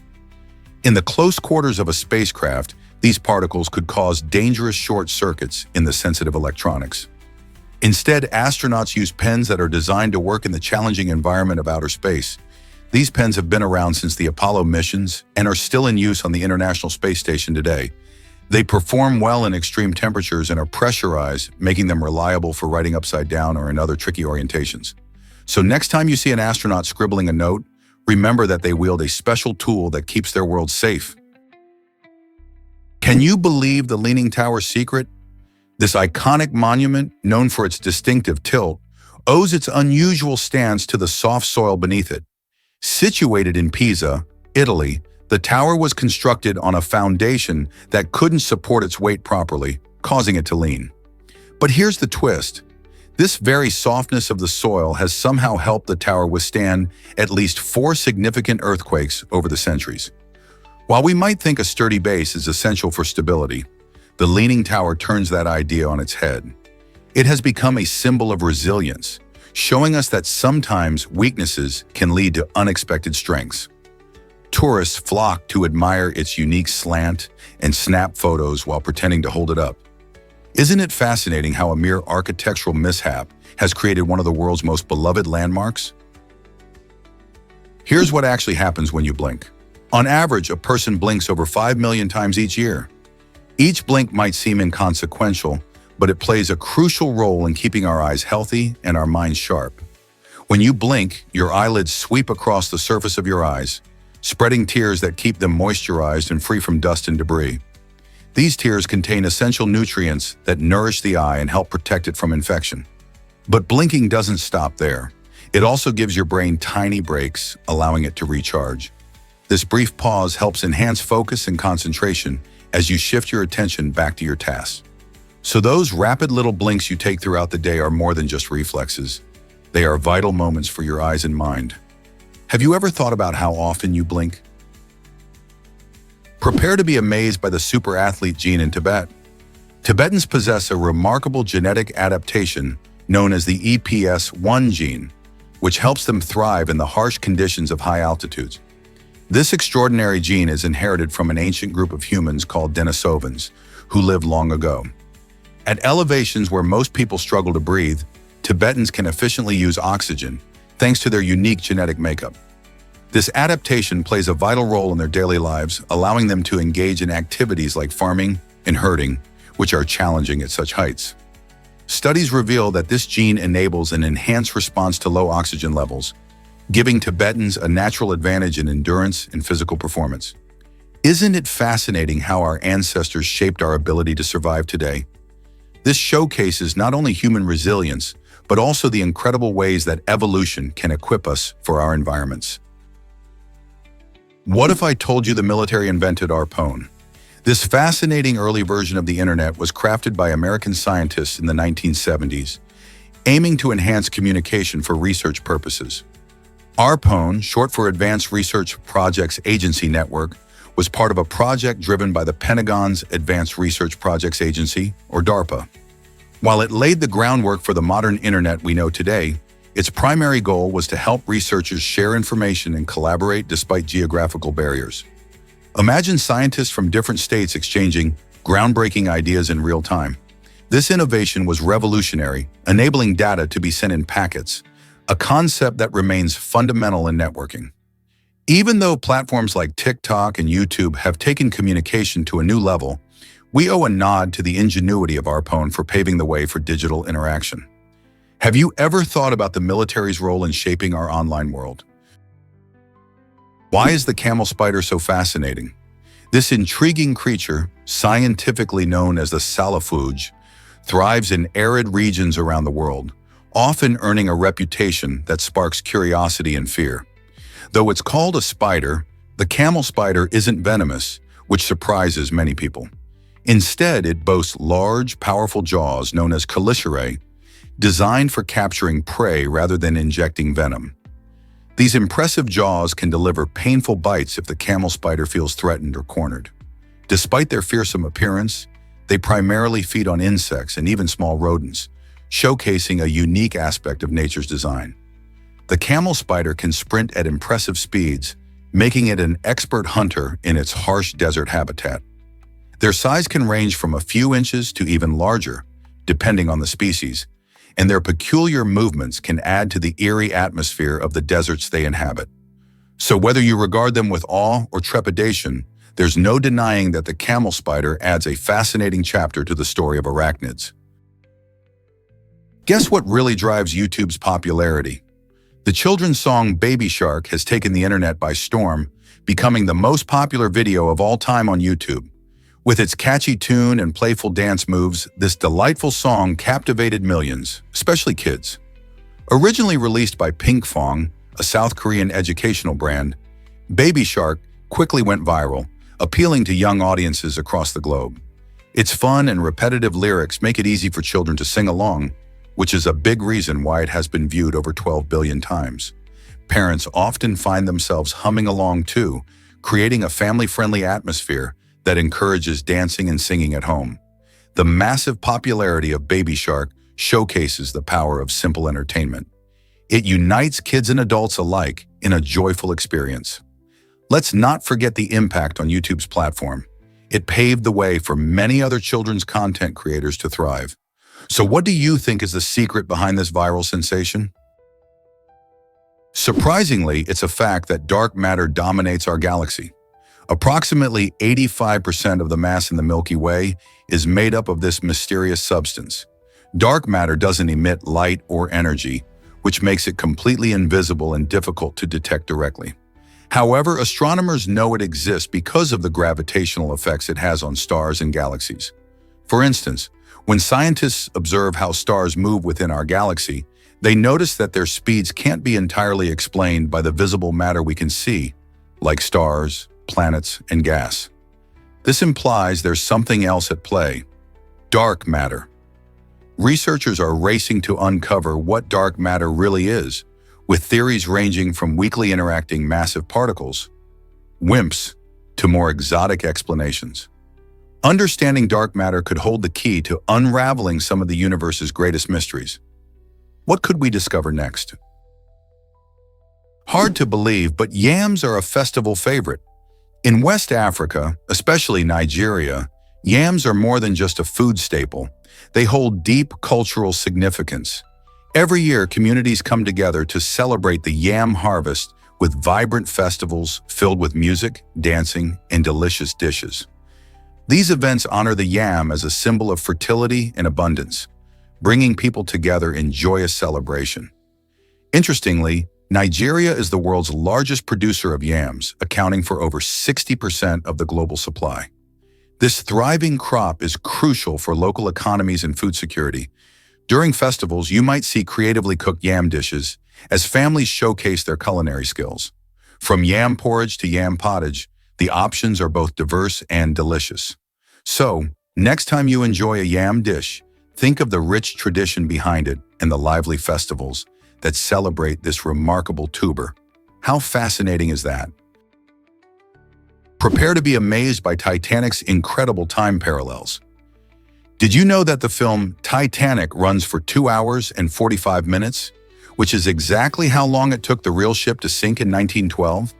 In the close quarters of a spacecraft, these particles could cause dangerous short circuits in the sensitive electronics. Instead, astronauts use pens that are designed to work in the challenging environment of outer space. These pens have been around since the Apollo missions and are still in use on the International Space Station today. They perform well in extreme temperatures and are pressurized, making them reliable for writing upside down or in other tricky orientations. So next time you see an astronaut scribbling a note, remember that they wield a special tool that keeps their world safe. Can you believe the Leaning Tower's secret? This iconic monument, known for its distinctive tilt, owes its unusual stance to the soft soil beneath it. Situated in Pisa, Italy, the tower was constructed on a foundation that couldn't support its weight properly, causing it to lean. But here's the twist. This very softness of the soil has somehow helped the tower withstand at least 4 significant earthquakes over the centuries. While we might think a sturdy base is essential for stability, the Leaning Tower turns that idea on its head. It has become a symbol of resilience, showing us that sometimes weaknesses can lead to unexpected strengths. Tourists flock to admire its unique slant and snap photos while pretending to hold it up. Isn't it fascinating how a mere architectural mishap has created one of the world's most beloved landmarks? Here's what actually happens when you blink. On average, a person blinks over 5 million times each year. Each blink might seem inconsequential, but it plays a crucial role in keeping our eyes healthy and our minds sharp. When you blink, your eyelids sweep across the surface of your eyes, spreading tears that keep them moisturized and free from dust and debris. These tears contain essential nutrients that nourish the eye and help protect it from infection. But blinking doesn't stop there. It also gives your brain tiny breaks, allowing it to recharge. This brief pause helps enhance focus and concentration as you shift your attention back to your tasks. So those rapid little blinks you take throughout the day are more than just reflexes. They are vital moments for your eyes and mind. Have you ever thought about how often you blink? Prepare to be amazed by the super athlete gene in Tibet. Tibetans possess a remarkable genetic adaptation known as the EPS1 gene, which helps them thrive in the harsh conditions of high altitudes. This extraordinary gene is inherited from an ancient group of humans called Denisovans, who lived long ago. At elevations where most people struggle to breathe, Tibetans can efficiently use oxygen, thanks to their unique genetic makeup. This adaptation plays a vital role in their daily lives, allowing them to engage in activities like farming and herding, which are challenging at such heights. Studies reveal that this gene enables an enhanced response to low oxygen levels, giving Tibetans a natural advantage in endurance and physical performance. Isn't it fascinating how our ancestors shaped our ability to survive today? This showcases not only human resilience, but also the incredible ways that evolution can equip us for our environments. What if I told you the military invented Harpoon? This fascinating early version of the internet was crafted by American scientists in the 1970s, aiming to enhance communication for research purposes. Harpoon, short for Advanced Research Projects Agency Network, was part of a project driven by the Pentagon's Advanced Research Projects Agency, or DARPA. While it laid the groundwork for the modern internet we know today, its primary goal was to help researchers share information and collaborate despite geographical barriers. Imagine scientists from different states exchanging groundbreaking ideas in real time. This innovation was revolutionary, enabling data to be sent in packets, a concept that remains fundamental in networking. Even though platforms like TikTok and YouTube have taken communication to a new level, we owe a nod to the ingenuity of Harpoon for paving the way for digital interaction. Have you ever thought about the military's role in shaping our online world? Why is the camel spider so fascinating? This intriguing creature, scientifically known as the salafuge, thrives in arid regions around the world, often earning a reputation that sparks curiosity and fear. Though it's called a spider, the camel spider isn't venomous, which surprises many people. Instead, it boasts large, powerful jaws known as chelicerae, designed for capturing prey rather than injecting venom. These impressive jaws can deliver painful bites if the camel spider feels threatened or cornered. Despite their fearsome appearance, they primarily feed on insects and even small rodents, showcasing a unique aspect of nature's design. The camel spider can sprint at impressive speeds, making it an expert hunter in its harsh desert habitat. Their size can range from a few inches to even larger, depending on the species, and their peculiar movements can add to the eerie atmosphere of the deserts they inhabit. So whether you regard them with awe or trepidation, there's no denying that the camel spider adds a fascinating chapter to the story of arachnids. Guess what really drives YouTube's popularity? The children's song Baby Shark has taken the internet by storm, becoming the most popular video of all time on YouTube. With its catchy tune and playful dance moves, this delightful song captivated millions, especially kids. Originally released by Pinkfong, a South Korean educational brand, Baby Shark quickly went viral, appealing to young audiences across the globe. Its fun and repetitive lyrics make it easy for children to sing along, which is a big reason why it has been viewed over 12 billion times. Parents often find themselves humming along too, creating a family-friendly atmosphere that encourages dancing and singing at home. The massive popularity of Baby Shark showcases the power of simple entertainment. It unites kids and adults alike in a joyful experience. Let's not forget the impact on YouTube's platform. It paved the way for many other children's content creators to thrive. So what do you think is the secret behind this viral sensation? Surprisingly, it's a fact that dark matter dominates our galaxy. Approximately 85% of the mass in the Milky Way is made up of this mysterious substance. Dark matter doesn't emit light or energy, which makes it completely invisible and difficult to detect directly. However, astronomers know it exists because of the gravitational effects it has on stars and galaxies. For instance, when scientists observe how stars move within our galaxy, they notice that their speeds can't be entirely explained by the visible matter we can see, like stars, planets, and gas. This implies there's something else at play: dark matter. Researchers are racing to uncover what dark matter really is, with theories ranging from weakly interacting massive particles, WIMPs, to more exotic explanations. Understanding dark matter could hold the key to unraveling some of the universe's greatest mysteries. What could we discover next? Hard to believe, but yams are a festival favorite. In West Africa, especially Nigeria, yams are more than just a food staple. They hold deep cultural significance. Every year, communities come together to celebrate the yam harvest with vibrant festivals filled with music, dancing, and delicious dishes. These events honor the yam as a symbol of fertility and abundance, bringing people together in joyous celebration. Interestingly, Nigeria is the world's largest producer of yams, accounting for over 60% of the global supply. This thriving crop is crucial for local economies and food security. During festivals, you might see creatively cooked yam dishes as families showcase their culinary skills. From yam porridge to yam pottage, the options are both diverse and delicious. So, next time you enjoy a yam dish, think of the rich tradition behind it and the lively festivals that celebrate this remarkable tuber. How fascinating is that? Prepare to be amazed by Titanic's incredible time parallels. Did you know that the film Titanic runs for 2 hours and 45 minutes, which is exactly how long it took the real ship to sink in 1912?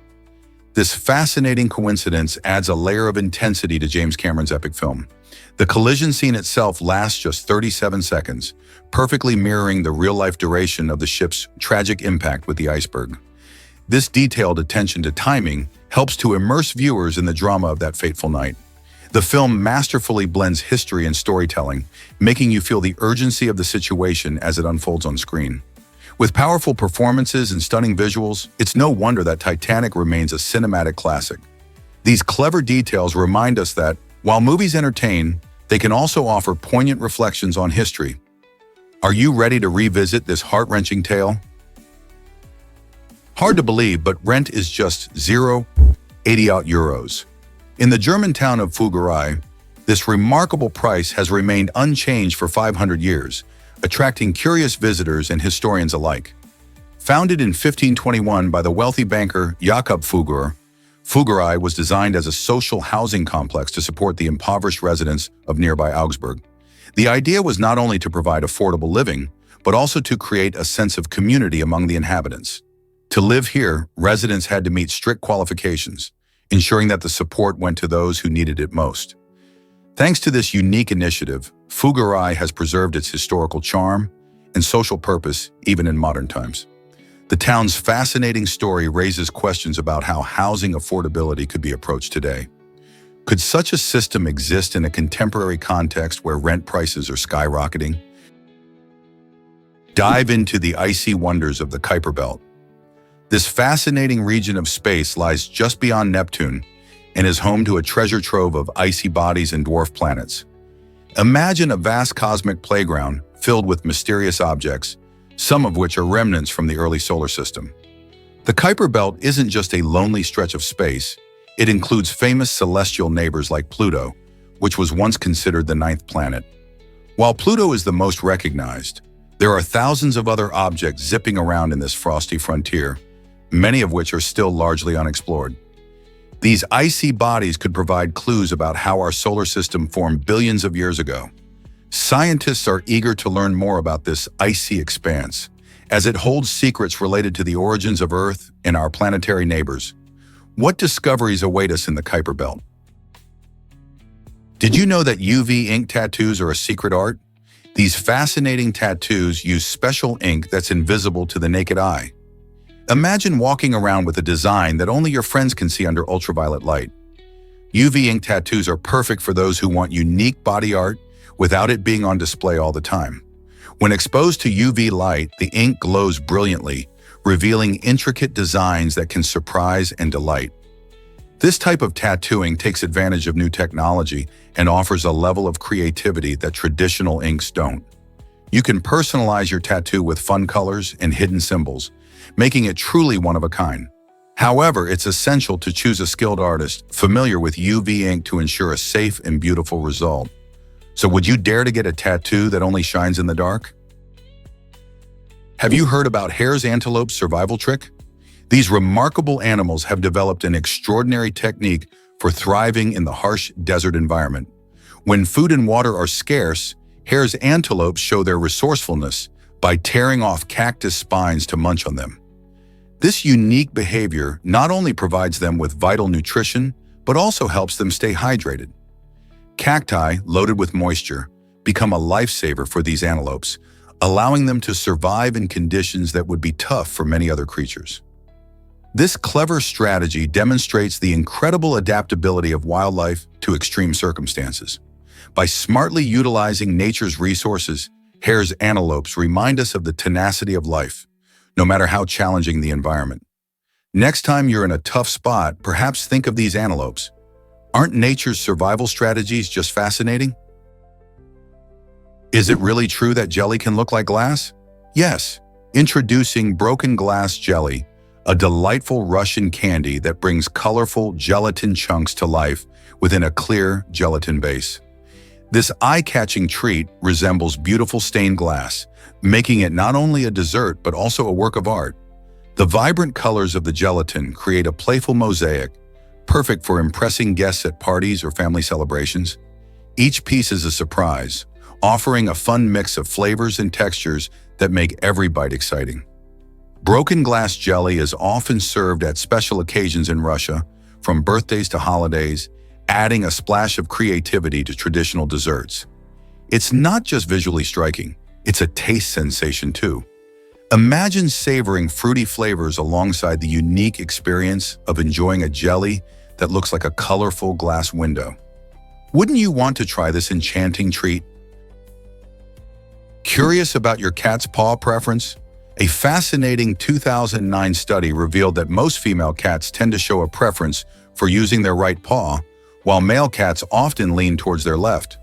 This fascinating coincidence adds a layer of intensity to James Cameron's epic film. The collision scene itself lasts just 37 seconds, perfectly mirroring the real-life duration of the ship's tragic impact with the iceberg. This detailed attention to timing helps to immerse viewers in the drama of that fateful night. The film masterfully blends history and storytelling, making you feel the urgency of the situation as it unfolds on screen. With powerful performances and stunning visuals, it's no wonder that Titanic remains a cinematic classic. These clever details remind us that, while movies entertain, they can also offer poignant reflections on history. Are you ready to revisit this heart-wrenching tale? Hard to believe, but rent is just €0.80. In the German town of Fugerai, this remarkable price has remained unchanged for 500 years, attracting curious visitors and historians alike. Founded in 1521 by the wealthy banker Jakob Fugger, Fugerai was designed as a social housing complex to support the impoverished residents of nearby Augsburg. The idea was not only to provide affordable living, but also to create a sense of community among the inhabitants. To live here, residents had to meet strict qualifications, ensuring that the support went to those who needed it most. Thanks to this unique initiative, Fugerai has preserved its historical charm and social purpose even in modern times. The town's fascinating story raises questions about how housing affordability could be approached today. Could such a system exist in a contemporary context where rent prices are skyrocketing? Dive into the icy wonders of the Kuiper Belt. This fascinating region of space lies just beyond Neptune and is home to a treasure trove of icy bodies and dwarf planets. Imagine a vast cosmic playground filled with mysterious objects, some of which are remnants from the early solar system. The Kuiper Belt isn't just a lonely stretch of space. It includes famous celestial neighbors like Pluto, which was once considered the ninth planet. While Pluto is the most recognized, there are thousands of other objects zipping around in this frosty frontier, many of which are still largely unexplored. These icy bodies could provide clues about how our solar system formed billions of years ago. Scientists are eager to learn more about this icy expanse, as it holds secrets related to the origins of Earth and our planetary neighbors. What discoveries await us in the Kuiper Belt? Did you know that UV ink tattoos are a secret art? These fascinating tattoos use special ink that's invisible to the naked eye. Imagine walking around with a design that only your friends can see under ultraviolet light. UV ink tattoos are perfect for those who want unique body art without it being on display all the time. When exposed to UV light, the ink glows brilliantly, revealing intricate designs that can surprise and delight. This type of tattooing takes advantage of new technology and offers a level of creativity that traditional inks don't. You can personalize your tattoo with fun colors and hidden symbols, making it truly one of a kind. However, it's essential to choose a skilled artist familiar with UV ink to ensure a safe and beautiful result. So would you dare to get a tattoo that only shines in the dark? Have you heard about hare's antelope's survival trick? These remarkable animals have developed an extraordinary technique for thriving in the harsh desert environment. When food and water are scarce, hare's antelopes show their resourcefulness by tearing off cactus spines to munch on them. This unique behavior not only provides them with vital nutrition, but also helps them stay hydrated. Cacti, loaded with moisture, become a lifesaver for these antelopes, allowing them to survive in conditions that would be tough for many other creatures. This clever strategy demonstrates the incredible adaptability of wildlife to extreme circumstances. By smartly utilizing nature's resources, hare's antelopes remind us of the tenacity of life, no matter how challenging the environment. Next time you're in a tough spot, perhaps think of these antelopes. Aren't nature's survival strategies just fascinating? Is it really true that jelly can look like glass? Yes. Introducing broken glass jelly, a delightful Russian candy that brings colorful gelatin chunks to life within a clear gelatin base. This eye-catching treat resembles beautiful stained glass, making it not only a dessert but also a work of art. The vibrant colors of the gelatin create a playful mosaic, perfect for impressing guests at parties or family celebrations. Each piece is a surprise, offering a fun mix of flavors and textures that make every bite exciting. Broken glass jelly is often served at special occasions in Russia, from birthdays to holidays, adding a splash of creativity to traditional desserts. It's not just visually striking, it's a taste sensation too. Imagine savoring fruity flavors alongside the unique experience of enjoying a jelly that looks like a colorful glass window. Wouldn't you want to try this enchanting treat? Curious about your cat's paw preference? A fascinating 2009 study revealed that most female cats tend to show a preference for using their right paw, while male cats often lean towards their left.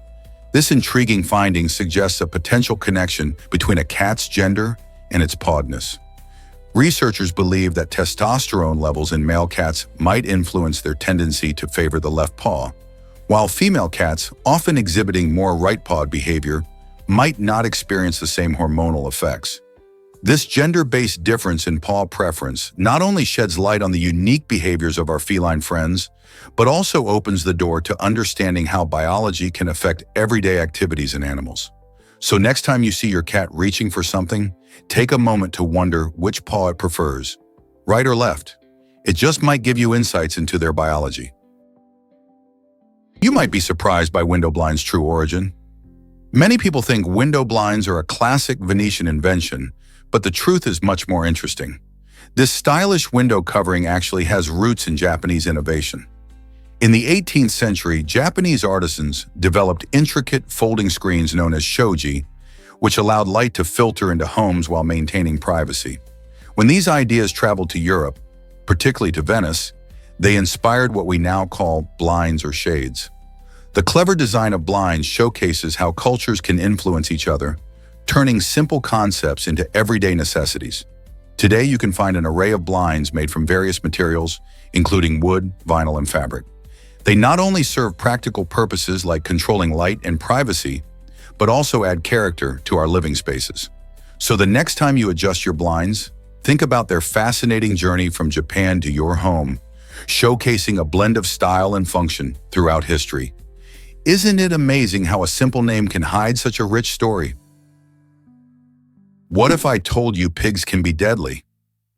This intriguing finding suggests a potential connection between a cat's gender and its pawedness. Researchers believe that testosterone levels in male cats might influence their tendency to favor the left paw, while female cats, often exhibiting more right-pawed behavior, might not experience the same hormonal effects. This gender-based difference in paw preference not only sheds light on the unique behaviors of our feline friends, but also opens the door to understanding how biology can affect everyday activities in animals. So next time you see your cat reaching for something, take a moment to wonder which paw it prefers, right or left. It just might give you insights into their biology. You might be surprised by window blinds' true origin. Many people think window blinds are a classic Venetian invention, but the truth is much more interesting. This stylish window covering actually has roots in Japanese innovation. In the 18th century, Japanese artisans developed intricate folding screens known as shoji, which allowed light to filter into homes while maintaining privacy. When these ideas traveled to Europe, particularly to Venice, they inspired what we now call blinds or shades. The clever design of blinds showcases how cultures can influence each other, turning simple concepts into everyday necessities. Today, you can find an array of blinds made from various materials, including wood, vinyl, and fabric. They not only serve practical purposes like controlling light and privacy, but also add character to our living spaces. So the next time you adjust your blinds, think about their fascinating journey from Japan to your home, showcasing a blend of style and function throughout history. Isn't it amazing how a simple name can hide such a rich story? What if I told you pigs can be deadly?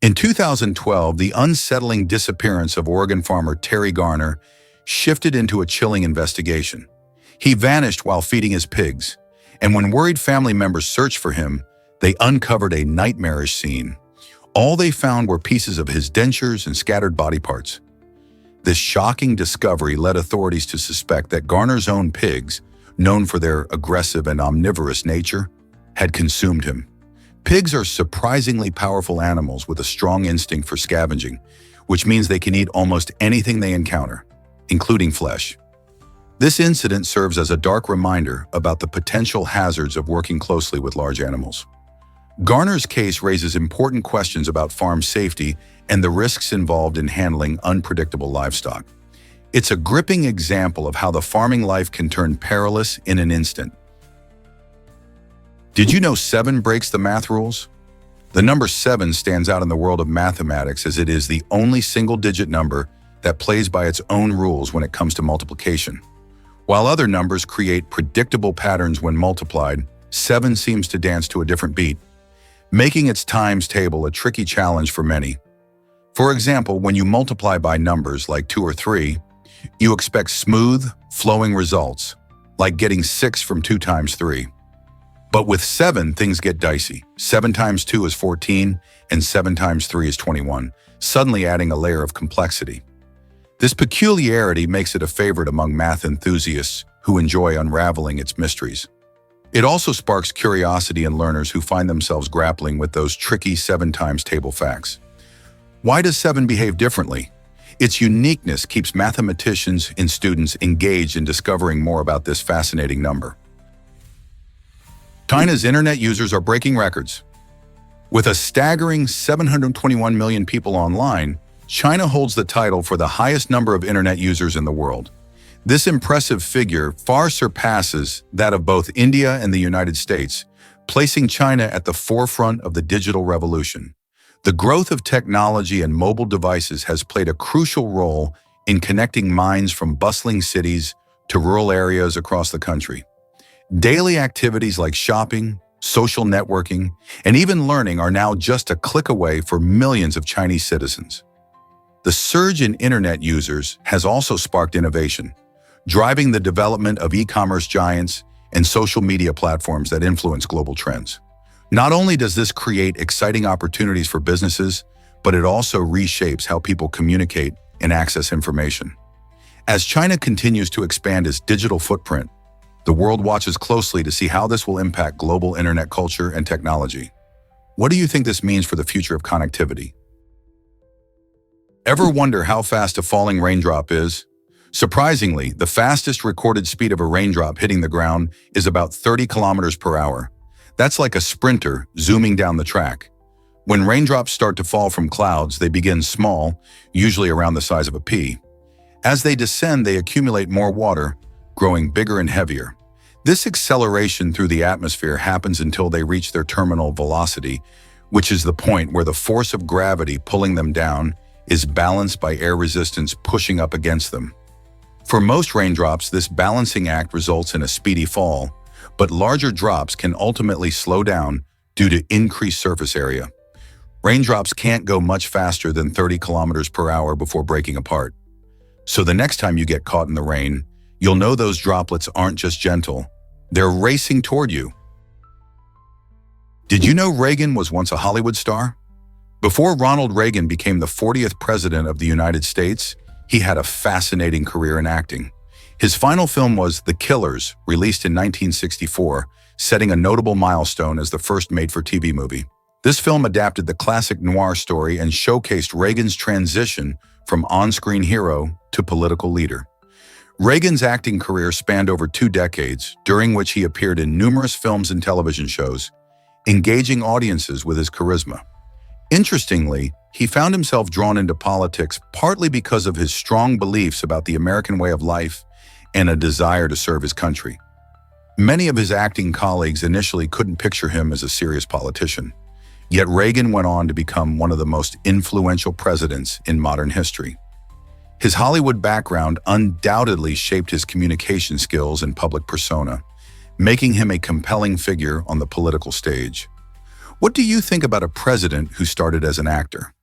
In 2012, the unsettling disappearance of Oregon farmer Terry Garner shifted into a chilling investigation. He vanished while feeding his pigs, and when worried family members searched for him, they uncovered a nightmarish scene. All they found were pieces of his dentures and scattered body parts. This shocking discovery led authorities to suspect that Garner's own pigs, known for their aggressive and omnivorous nature, had consumed him. Pigs are surprisingly powerful animals with a strong instinct for scavenging, which means they can eat almost anything they encounter, including flesh. This incident serves as a dark reminder about the potential hazards of working closely with large animals. Garner's case raises important questions about farm safety and the risks involved in handling unpredictable livestock. It's a gripping example of how the farming life can turn perilous in an instant. Did you know 7 breaks the math rules? The number 7 stands out in the world of mathematics as it is the only single-digit number that plays by its own rules when it comes to multiplication. While other numbers create predictable patterns when multiplied, 7 seems to dance to a different beat, making its times table a tricky challenge for many. For example, when you multiply by numbers like 2 or 3, you expect smooth, flowing results, like getting 6 from 2 times 3. But with 7, things get dicey. 7 times 2 is 14, and 7 times 3 is 21, suddenly adding a layer of complexity. This peculiarity makes it a favorite among math enthusiasts who enjoy unraveling its mysteries. It also sparks curiosity in learners who find themselves grappling with those tricky 7 times table facts. Why does 7 behave differently? Its uniqueness keeps mathematicians and students engaged in discovering more about this fascinating number. China's internet users are breaking records. With a staggering 721 million people online, China holds the title for the highest number of internet users in the world. This impressive figure far surpasses that of both India and the United States, placing China at the forefront of the digital revolution. The growth of technology and mobile devices has played a crucial role in connecting minds from bustling cities to rural areas across the country. Daily activities like shopping, social networking, and even learning are now just a click away for millions of Chinese citizens. The surge in internet users has also sparked innovation, driving the development of e-commerce giants and social media platforms that influence global trends. Not only does this create exciting opportunities for businesses, but it also reshapes how people communicate and access information. As China continues to expand its digital footprint, the world watches closely to see how this will impact global internet culture and technology. What do you think this means for the future of connectivity? Ever wonder how fast a falling raindrop is? Surprisingly, the fastest recorded speed of a raindrop hitting the ground is about 30 kilometers per hour. That's like a sprinter zooming down the track. When raindrops start to fall from clouds, they begin small, usually around the size of a pea. As they descend, they accumulate more water, growing bigger and heavier. This acceleration through the atmosphere happens until they reach their terminal velocity, which is the point where the force of gravity pulling them down is balanced by air resistance pushing up against them. For most raindrops, this balancing act results in a speedy fall, but larger drops can ultimately slow down due to increased surface area. Raindrops can't go much faster than 30 kilometers per hour before breaking apart. So the next time you get caught in the rain, you'll know those droplets aren't just gentle, they're racing toward you. Did you know Reagan was once a Hollywood star? Before Ronald Reagan became the 40th president of the United States, he had a fascinating career in acting. His final film was The Killers, released in 1964, setting a notable milestone as the first made-for-TV movie. This film adapted the classic noir story and showcased Reagan's transition from on-screen hero to political leader. Reagan's acting career spanned over 2 decades, during which he appeared in numerous films and television shows, engaging audiences with his charisma. Interestingly, he found himself drawn into politics partly because of his strong beliefs about the American way of life and a desire to serve his country. Many of his acting colleagues initially couldn't picture him as a serious politician. Yet Reagan went on to become one of the most influential presidents in modern history. His Hollywood background undoubtedly shaped his communication skills and public persona, making him a compelling figure on the political stage. What do you think about a president who started as an actor?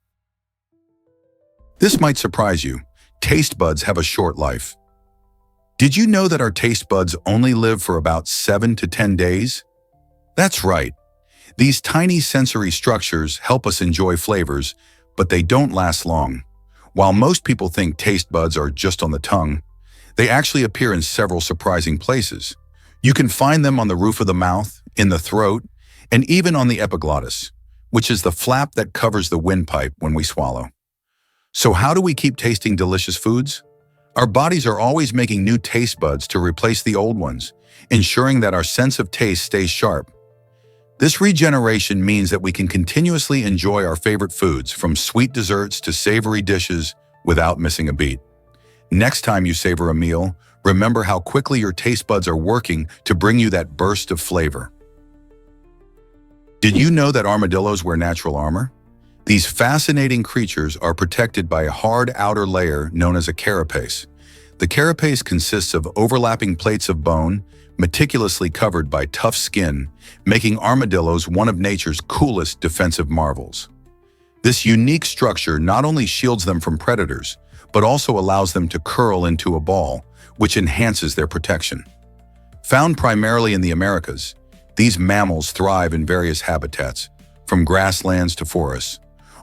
This might surprise you. Taste buds have a short life. Did you know that our taste buds only live for about 7 to 10 days? That's right. These tiny sensory structures help us enjoy flavors, but they don't last long. While most people think taste buds are just on the tongue, they actually appear in several surprising places. You can find them on the roof of the mouth, in the throat, and even on the epiglottis, which is the flap that covers the windpipe when we swallow. So how do we keep tasting delicious foods? Our bodies are always making new taste buds to replace the old ones, ensuring that our sense of taste stays sharp. This regeneration means that we can continuously enjoy our favorite foods, from sweet desserts to savory dishes, without missing a beat. Next time you savor a meal, remember how quickly your taste buds are working to bring you that burst of flavor. Did you know that armadillos wear natural armor? These fascinating creatures are protected by a hard outer layer known as a carapace. The carapace consists of overlapping plates of bone, meticulously covered by tough skin, making armadillos one of nature's coolest defensive marvels. This unique structure not only shields them from predators, but also allows them to curl into a ball, which enhances their protection. Found primarily in the Americas, these mammals thrive in various habitats, from grasslands to forests.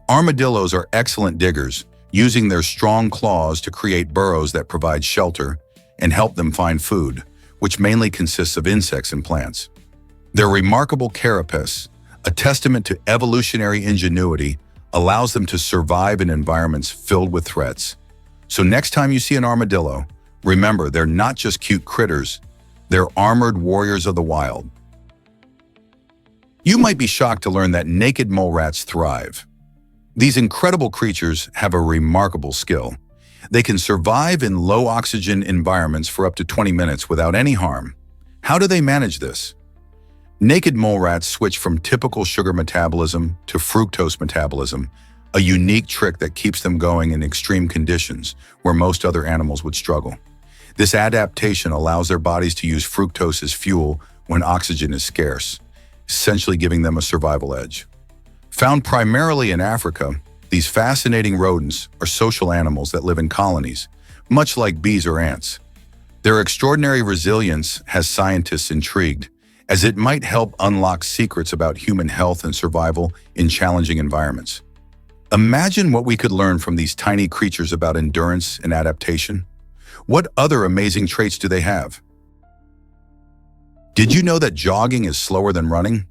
Armadillos are excellent diggers, using their strong claws to create burrows that provide shelter and help them find food, which mainly consists of insects and plants. Their remarkable carapace, a testament to evolutionary ingenuity, allows them to survive in environments filled with threats. So next time you see an armadillo, remember they're not just cute critters, they're armored warriors of the wild. You might be shocked to learn that naked mole rats thrive. These incredible creatures have a remarkable skill. They can survive in low-oxygen environments for up to 20 minutes without any harm. How do they manage this? Naked mole rats switch from typical sugar metabolism to fructose metabolism, a unique trick that keeps them going in extreme conditions where most other animals would struggle. This adaptation allows their bodies to use fructose as fuel when oxygen is scarce, essentially giving them a survival edge. Found primarily in Africa, these fascinating rodents are social animals that live in colonies, much like bees or ants. Their extraordinary resilience has scientists intrigued, as it might help unlock secrets about human health and survival in challenging environments. Imagine what we could learn from these tiny creatures about endurance and adaptation. What other amazing traits do they have? Did you know that jogging is slower than running?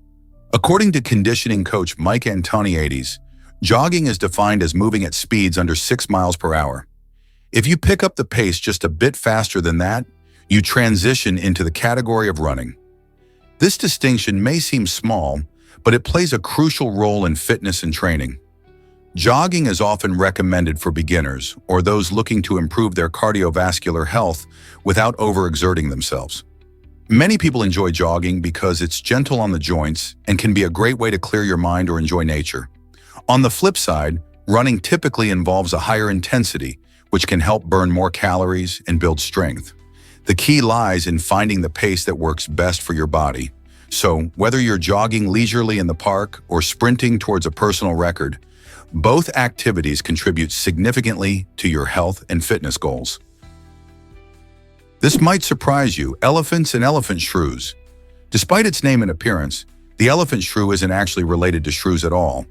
According to conditioning coach Mike Antoniades, jogging is defined as moving at speeds under 6 miles per hour. If you pick up the pace just a bit faster than that, you transition into the category of running. This distinction may seem small, but it plays a crucial role in fitness and training. Jogging is often recommended for beginners or those looking to improve their cardiovascular health without overexerting themselves. Many people enjoy jogging because it's gentle on the joints and can be a great way to clear your mind or enjoy nature. On the flip side, running typically involves a higher intensity, which can help burn more calories and build strength. The key lies in finding the pace that works best for your body. So, whether you're jogging leisurely in the park or sprinting towards a personal record, both activities contribute significantly to your health and fitness goals. This might surprise you: elephants and elephant shrews. Despite its name and appearance, the elephant shrew isn't actually related to shrews at all.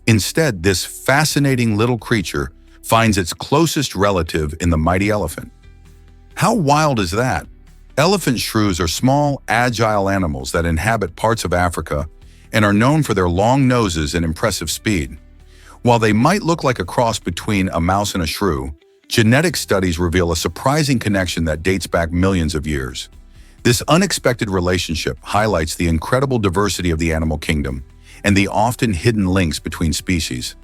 Instead, this fascinating little creature finds its closest relative in the mighty elephant. How wild is that? Elephant shrews are small, agile animals that inhabit parts of Africa and are known for their long noses and impressive speed. While they might look like a cross between a mouse and a shrew, genetic studies reveal a surprising connection that dates back millions of years. This unexpected relationship highlights the incredible diversity of the animal kingdom and the often hidden links between species.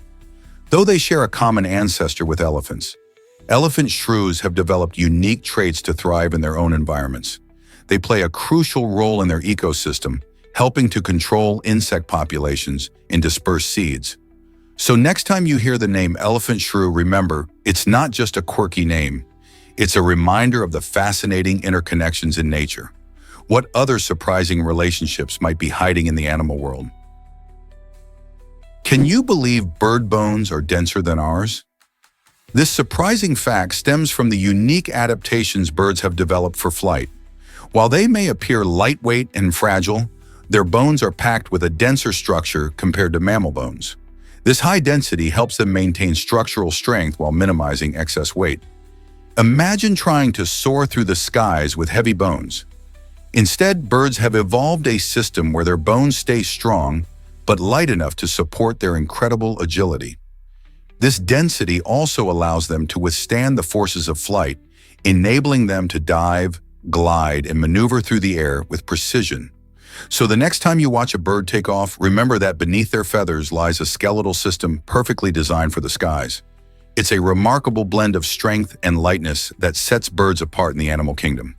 Though they share a common ancestor with elephants, elephant shrews have developed unique traits to thrive in their own environments. They play a crucial role in their ecosystem, helping to control insect populations and disperse seeds. So next time you hear the name elephant shrew, remember, it's not just a quirky name. It's a reminder of the fascinating interconnections in nature. What other surprising relationships might be hiding in the animal world? Can you believe bird bones are denser than ours? This surprising fact stems from the unique adaptations birds have developed for flight. While they may appear lightweight and fragile, their bones are packed with a denser structure compared to mammal bones. This high density helps them maintain structural strength while minimizing excess weight. Imagine trying to soar through the skies with heavy bones. Instead, birds have evolved a system where their bones stay strong but light enough to support their incredible agility. This density also allows them to withstand the forces of flight, enabling them to dive, glide, and maneuver through the air with precision. So the next time you watch a bird take off, remember that beneath their feathers lies a skeletal system perfectly designed for the skies. It's a remarkable blend of strength and lightness that sets birds apart in the animal kingdom.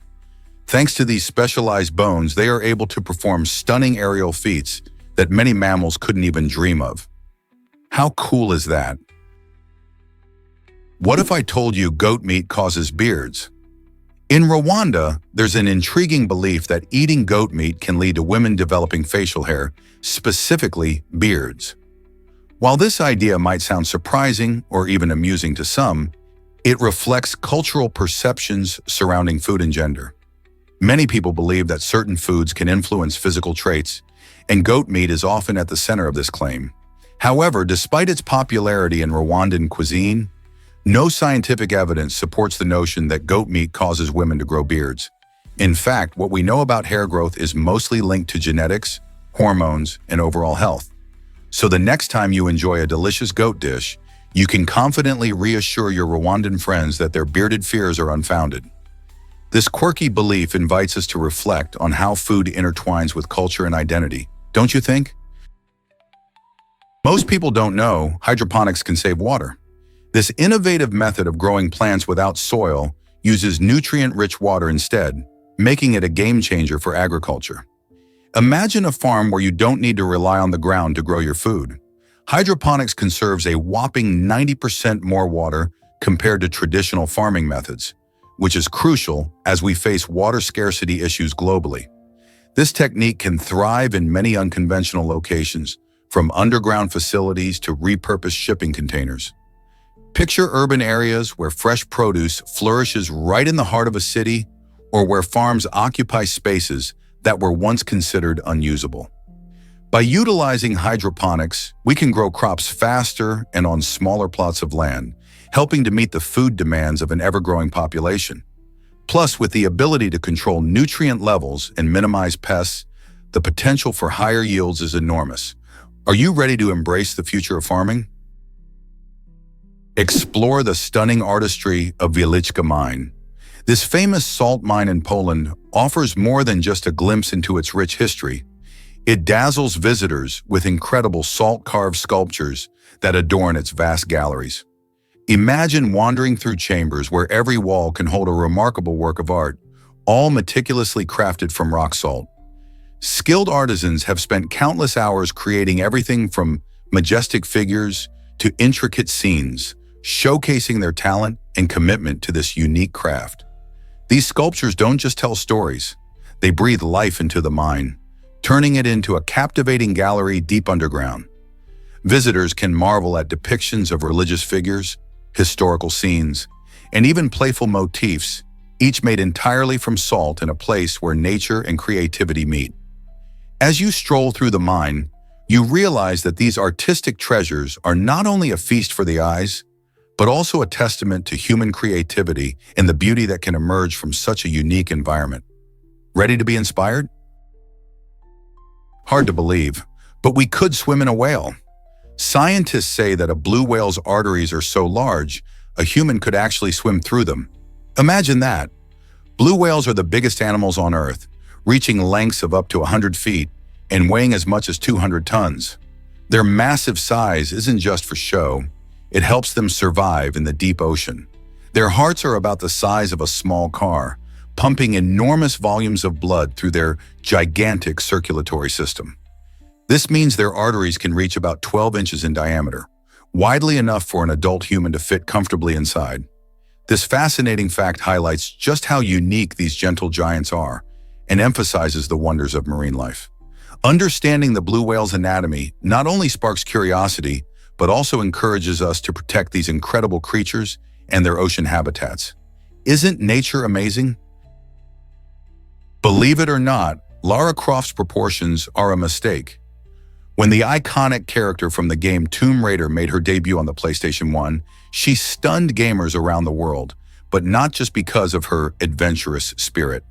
Thanks to these specialized bones, they are able to perform stunning aerial feats that many mammals couldn't even dream of. How cool is that? What if I told you goat meat causes beards? In Rwanda, there's an intriguing belief that eating goat meat can lead to women developing facial hair, specifically beards. While this idea might sound surprising or even amusing to some, it reflects cultural perceptions surrounding food and gender. Many people believe that certain foods can influence physical traits, and goat meat is often at the center of this claim. However, despite its popularity in Rwandan cuisine, no scientific evidence supports the notion that goat meat causes women to grow beards. In fact, what we know about hair growth is mostly linked to genetics, hormones, and overall health. So the next time you enjoy a delicious goat dish, you can confidently reassure your Rwandan friends that their bearded fears are unfounded. This quirky belief invites us to reflect on how food intertwines with culture and identity, don't you think? Most people don't know hydroponics can save water. This innovative method of growing plants without soil uses nutrient-rich water instead, making it a game changer for agriculture. Imagine a farm where you don't need to rely on the ground to grow your food. Hydroponics conserves a whopping 90% more water compared to traditional farming methods, which is crucial as we face water scarcity issues globally. This technique can thrive in many unconventional locations, from underground facilities to repurposed shipping containers. Picture urban areas where fresh produce flourishes right in the heart of a city, or where farms occupy spaces that were once considered unusable. By utilizing hydroponics, we can grow crops faster and on smaller plots of land, helping to meet the food demands of an ever-growing population. Plus, with the ability to control nutrient levels and minimize pests, the potential for higher yields is enormous. Are you ready to embrace the future of farming? Explore the stunning artistry of Wieliczka Mine. This famous salt mine in Poland offers more than just a glimpse into its rich history. It dazzles visitors with incredible salt-carved sculptures that adorn its vast galleries. Imagine wandering through chambers where every wall can hold a remarkable work of art, all meticulously crafted from rock salt. Skilled artisans have spent countless hours creating everything from majestic figures to intricate scenes, showcasing their talent and commitment to this unique craft. These sculptures don't just tell stories, they breathe life into the mine, turning it into a captivating gallery deep underground. Visitors can marvel at depictions of religious figures, historical scenes, and even playful motifs, each made entirely from salt in a place where nature and creativity meet. As you stroll through the mine, you realize that these artistic treasures are not only a feast for the eyes, but also a testament to human creativity and the beauty that can emerge from such a unique environment. Ready to be inspired? Hard to believe, but we could swim in a whale. Scientists say that a blue whale's arteries are so large, a human could actually swim through them. Imagine that. Blue whales are the biggest animals on Earth, reaching lengths of up to 100 feet and weighing as much as 200 tons. Their massive size isn't just for show. It helps them survive in the deep ocean. Their hearts are about the size of a small car, pumping enormous volumes of blood through their gigantic circulatory system. This means their arteries can reach about 12 inches in diameter, widely enough for an adult human to fit comfortably inside. This fascinating fact highlights just how unique these gentle giants are and emphasizes the wonders of marine life. Understanding the blue whale's anatomy not only sparks curiosity, but also encourages us to protect these incredible creatures and their ocean habitats. Isn't nature amazing? Believe it or not, Lara Croft's proportions are a mistake. When the iconic character from the game Tomb Raider made her debut on the PlayStation 1, she stunned gamers around the world, but not just because of her adventurous spirit.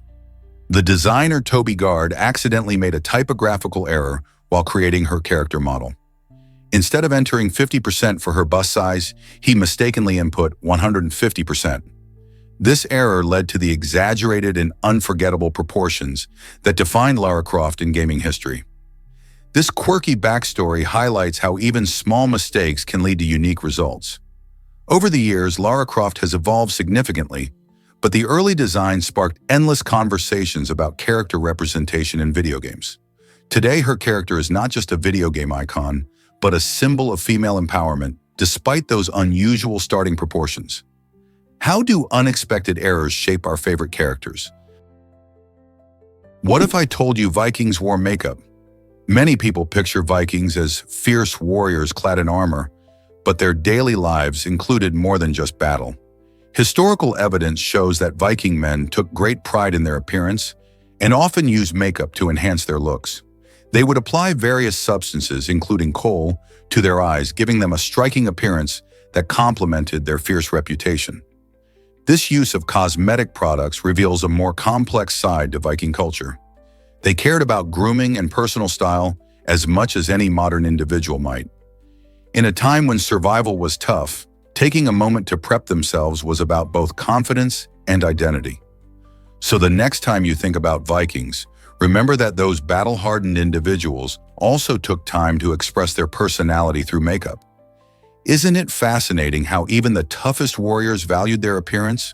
The designer Toby Gard accidentally made a typographical error while creating her character model. Instead of entering 50% for her bust size, he mistakenly input 150%. This error led to the exaggerated and unforgettable proportions that defined Lara Croft in gaming history. This quirky backstory highlights how even small mistakes can lead to unique results. Over the years, Lara Croft has evolved significantly, but the early design sparked endless conversations about character representation in video games. Today, her character is not just a video game icon, but a symbol of female empowerment, despite those unusual starting proportions. How do unexpected errors shape our favorite characters? What if I told you Vikings wore makeup? Many people picture Vikings as fierce warriors clad in armor, but their daily lives included more than just battle. Historical evidence shows that Viking men took great pride in their appearance and often used makeup to enhance their looks. They would apply various substances, including kohl, to their eyes, giving them a striking appearance that complemented their fierce reputation. This use of cosmetic products reveals a more complex side to Viking culture. They cared about grooming and personal style as much as any modern individual might. In a time when survival was tough, taking a moment to prep themselves was about both confidence and identity. So the next time you think about Vikings, remember that those battle-hardened individuals also took time to express their personality through makeup. Isn't it fascinating how even the toughest warriors valued their appearance?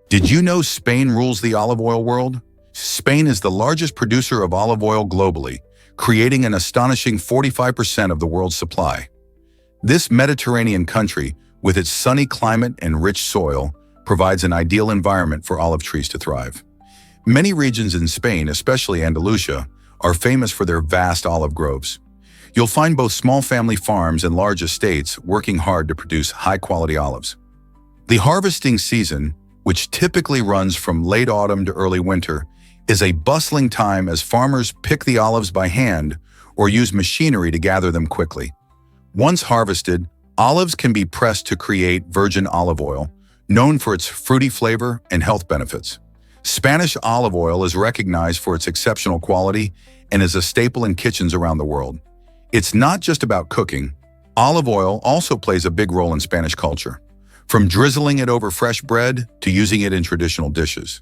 Did you know Spain rules the olive oil world? Spain is the largest producer of olive oil globally, creating an astonishing 45% of the world's supply. This Mediterranean country, with its sunny climate and rich soil, provides an ideal environment for olive trees to thrive. Many regions in Spain, especially Andalusia, are famous for their vast olive groves. You'll find both small family farms and large estates working hard to produce high-quality olives. The harvesting season, which typically runs from late autumn to early winter, is a bustling time as farmers pick the olives by hand or use machinery to gather them quickly. Once harvested, olives can be pressed to create virgin olive oil, known for its fruity flavor and health benefits. Spanish olive oil is recognized for its exceptional quality and is a staple in kitchens around the world. It's not just about cooking. Olive oil also plays a big role in Spanish culture, from drizzling it over fresh bread to using it in traditional dishes.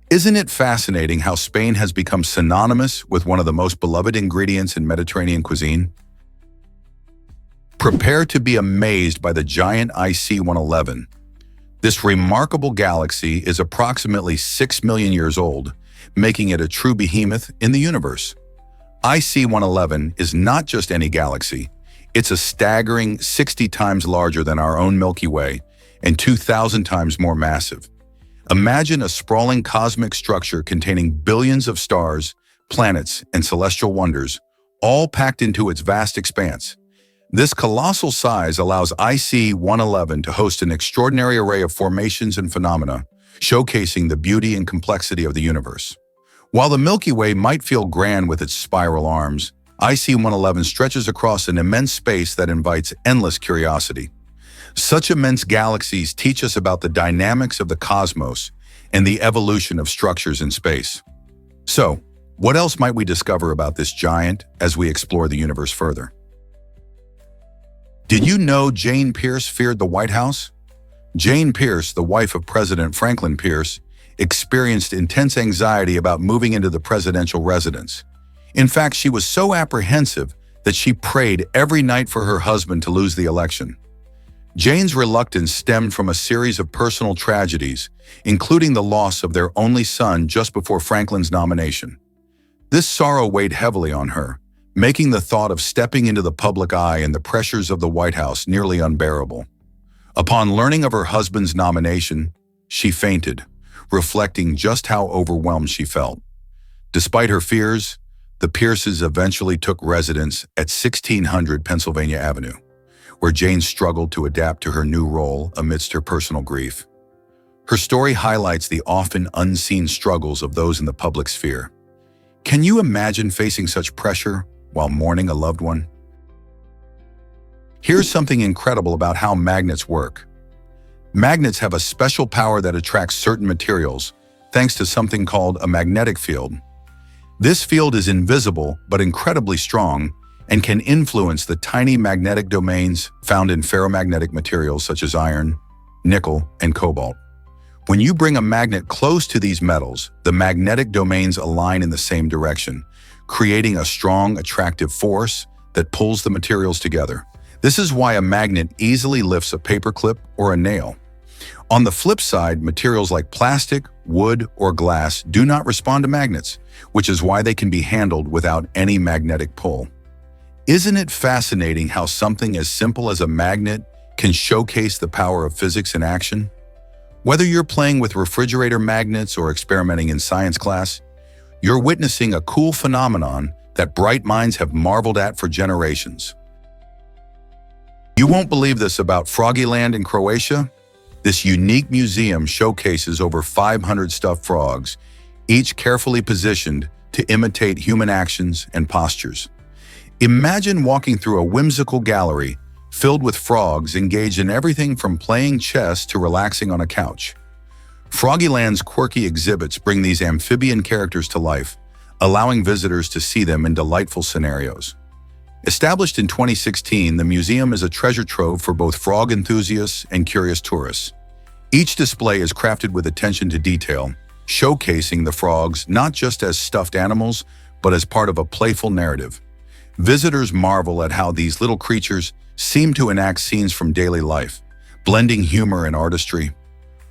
Isn't it fascinating how Spain has become synonymous with one of the most beloved ingredients in Mediterranean cuisine? Prepare to be amazed by the giant IC-111. This remarkable galaxy is approximately 6 million years old, making it a true behemoth in the universe. IC-111 is not just any galaxy. It's a staggering 60 times larger than our own Milky Way and 2,000 times more massive. Imagine a sprawling cosmic structure containing billions of stars, planets, and celestial wonders, all packed into its vast expanse. This colossal size allows IC-111 to host an extraordinary array of formations and phenomena, showcasing the beauty and complexity of the universe. While the Milky Way might feel grand with its spiral arms, IC-111 stretches across an immense space that invites endless curiosity. Such immense galaxies teach us about the dynamics of the cosmos and the evolution of structures in space. So, what else might we discover about this giant as we explore the universe further? Did you know Jane Pierce feared the White House? Jane Pierce, the wife of President Franklin Pierce, experienced intense anxiety about moving into the presidential residence. In fact, she was so apprehensive that she prayed every night for her husband to lose the election. Jane's reluctance stemmed from a series of personal tragedies, including the loss of their only son just before Franklin's nomination. This sorrow weighed heavily on her, making the thought of stepping into the public eye and the pressures of the White House nearly unbearable. Upon learning of her husband's nomination, she fainted, reflecting just how overwhelmed she felt. Despite her fears, the Pierces eventually took residence at 1600 Pennsylvania Avenue, where Jane struggled to adapt to her new role amidst her personal grief. Her story highlights the often unseen struggles of those in the public sphere. Can you imagine facing such pressure while mourning a loved one? Here's something incredible about how magnets work. Magnets have a special power that attracts certain materials, thanks to something called a magnetic field. This field is invisible but incredibly strong and can influence the tiny magnetic domains found in ferromagnetic materials such as iron, nickel, and cobalt. When you bring a magnet close to these metals, the magnetic domains align in the same direction, creating a strong, attractive force that pulls the materials together. This is why a magnet easily lifts a paperclip or a nail. On the flip side, materials like plastic, wood, or glass do not respond to magnets, which is why they can be handled without any magnetic pull. Isn't it fascinating how something as simple as a magnet can showcase the power of physics in action? Whether you're playing with refrigerator magnets or experimenting in science class, you're witnessing a cool phenomenon that bright minds have marveled at for generations. You won't believe this about Froggyland in Croatia. This unique museum showcases over 500 stuffed frogs, each carefully positioned to imitate human actions and postures. Imagine walking through a whimsical gallery filled with frogs engaged in everything from playing chess to relaxing on a couch. Froggyland's quirky exhibits bring these amphibian characters to life, allowing visitors to see them in delightful scenarios. Established in 2016, the museum is a treasure trove for both frog enthusiasts and curious tourists. Each display is crafted with attention to detail, showcasing the frogs not just as stuffed animals, but as part of a playful narrative. Visitors marvel at how these little creatures seem to enact scenes from daily life, blending humor and artistry.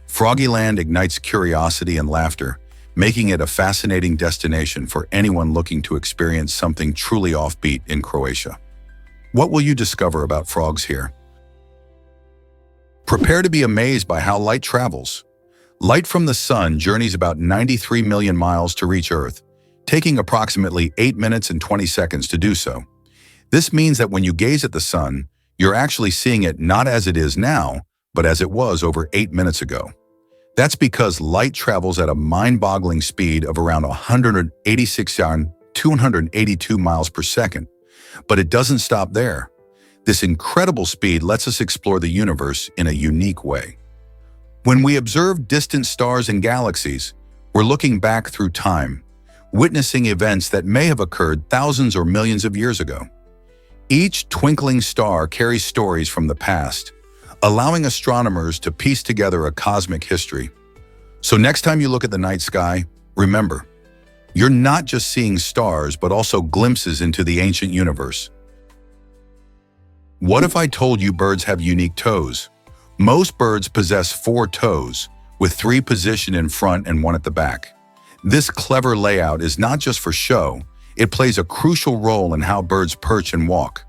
Froggyland ignites curiosity and laughter, making it a fascinating destination for anyone looking to experience something truly offbeat in Croatia. What will you discover about frogs here? Prepare to be amazed by how light travels. Light from the sun journeys about 93 million miles to reach Earth, taking approximately 8 minutes and 20 seconds to do so. This means that when you gaze at the sun, you're actually seeing it not as it is now, but as it was over 8 minutes ago. That's because light travels at a mind-boggling speed of around 282 miles per second. But it doesn't stop there. This incredible speed lets us explore the universe in a unique way. When we observe distant stars and galaxies, we're looking back through time, witnessing events that may have occurred thousands or millions of years ago. Each twinkling star carries stories from the past, allowing astronomers to piece together a cosmic history. So next time you look at the night sky, remember, you're not just seeing stars, but also glimpses into the ancient universe. What if I told you birds have unique toes? Most birds possess 4 toes, with 3 positioned in front and 1 at the back. This clever layout is not just for show, it plays a crucial role in how birds perch and walk.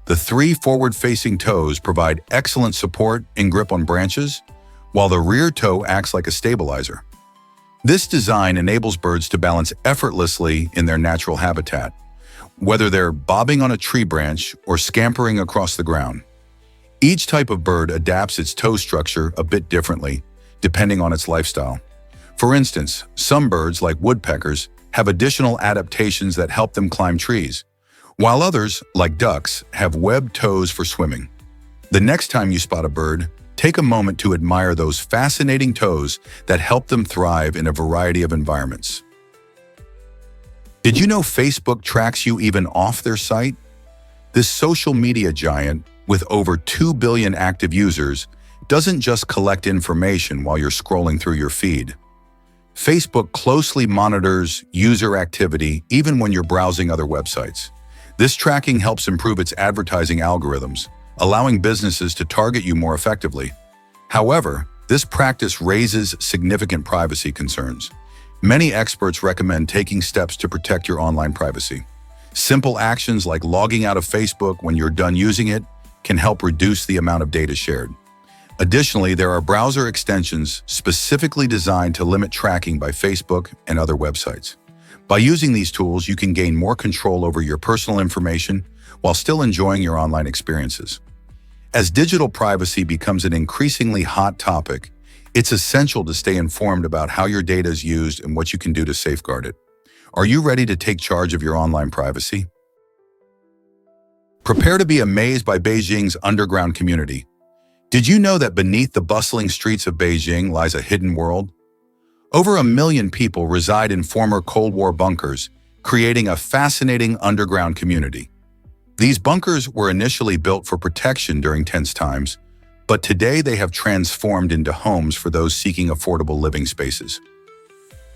The 3 forward-facing toes provide excellent support and grip on branches, while the rear toe acts like a stabilizer. This design enables birds to balance effortlessly in their natural habitat, whether they're bobbing on a tree branch or scampering across the ground. Each type of bird adapts its toe structure a bit differently, depending on its lifestyle. For instance, some birds, like woodpeckers, have additional adaptations that help them climb trees, while others, like ducks, have webbed toes for swimming. The next time you spot a bird, take a moment to admire those fascinating toes that help them thrive in a variety of environments. Did you know Facebook tracks you even off their site? This social media giant, with over 2 billion active users, doesn't just collect information while you're scrolling through your feed. Facebook closely monitors user activity even when you're browsing other websites. This tracking helps improve its advertising algorithms, allowing businesses to target you more effectively. However, this practice raises significant privacy concerns. Many experts recommend taking steps to protect your online privacy. Simple actions like logging out of Facebook when you're done using it can help reduce the amount of data shared. Additionally, there are browser extensions specifically designed to limit tracking by Facebook and other websites. By using these tools, you can gain more control over your personal information while still enjoying your online experiences. As digital privacy becomes an increasingly hot topic, it's essential to stay informed about how your data is used and what you can do to safeguard it. Are you ready to take charge of your online privacy? Prepare to be amazed by Beijing's underground community. Did you know that beneath the bustling streets of Beijing lies a hidden world? Over 1 million people reside in former Cold War bunkers, creating a fascinating underground community. These bunkers were initially built for protection during tense times, but today they have transformed into homes for those seeking affordable living spaces.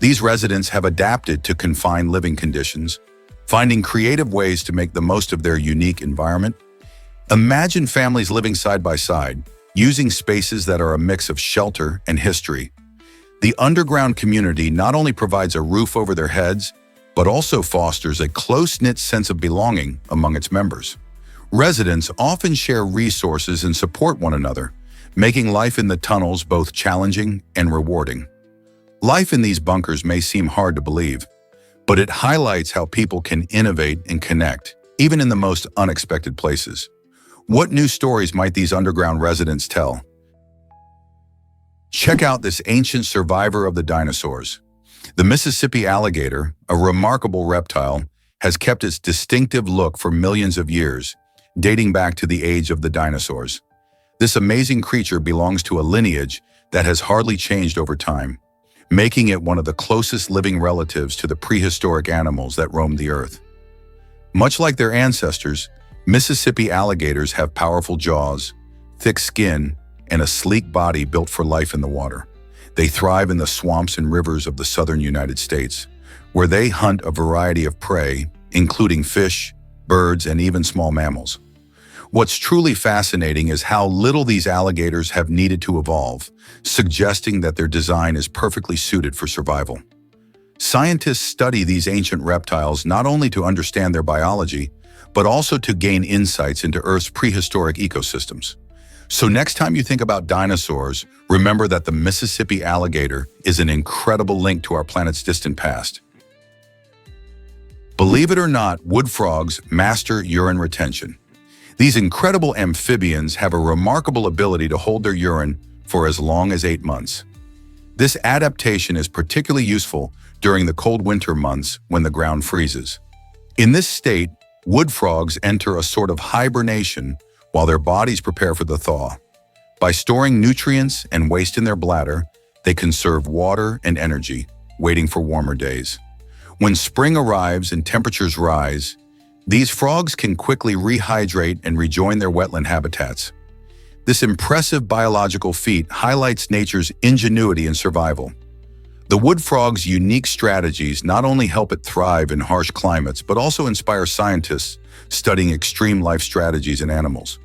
These residents have adapted to confined living conditions, finding creative ways to make the most of their unique environment. Imagine families living side by side, using spaces that are a mix of shelter and history. The underground community not only provides a roof over their heads, but also fosters a close-knit sense of belonging among its members. Residents often share resources and support one another, making life in the tunnels both challenging and rewarding. Life in these bunkers may seem hard to believe, but it highlights how people can innovate and connect, even in the most unexpected places. What new stories might these underground residents tell? Check out this ancient survivor of the dinosaurs. The Mississippi alligator, a remarkable reptile, has kept its distinctive look for millions of years, dating back to the age of the dinosaurs. This amazing creature belongs to a lineage that has hardly changed over time, making it one of the closest living relatives to the prehistoric animals that roamed the earth. Much like their ancestors, Mississippi alligators have powerful jaws, thick skin, and a sleek body built for life in the water. They thrive in the swamps and rivers of the southern United States, where they hunt a variety of prey, including fish, birds, and even small mammals. What's truly fascinating is how little these alligators have needed to evolve, suggesting that their design is perfectly suited for survival. Scientists study these ancient reptiles not only to understand their biology, but also to gain insights into Earth's prehistoric ecosystems. So next time you think about dinosaurs, remember that the Mississippi alligator is an incredible link to our planet's distant past. Believe it or not, wood frogs master urine retention. These incredible amphibians have a remarkable ability to hold their urine for as long as 8 months. This adaptation is particularly useful during the cold winter months when the ground freezes. In this state, wood frogs enter a sort of hibernation while their bodies prepare for the thaw. By storing nutrients and waste in their bladder, they conserve water and energy, waiting for warmer days. When spring arrives and temperatures rise, these frogs can quickly rehydrate and rejoin their wetland habitats. This impressive biological feat highlights nature's ingenuity in survival. The wood frog's unique strategies not only help it thrive in harsh climates, but also inspire scientists studying extreme life strategies in animals.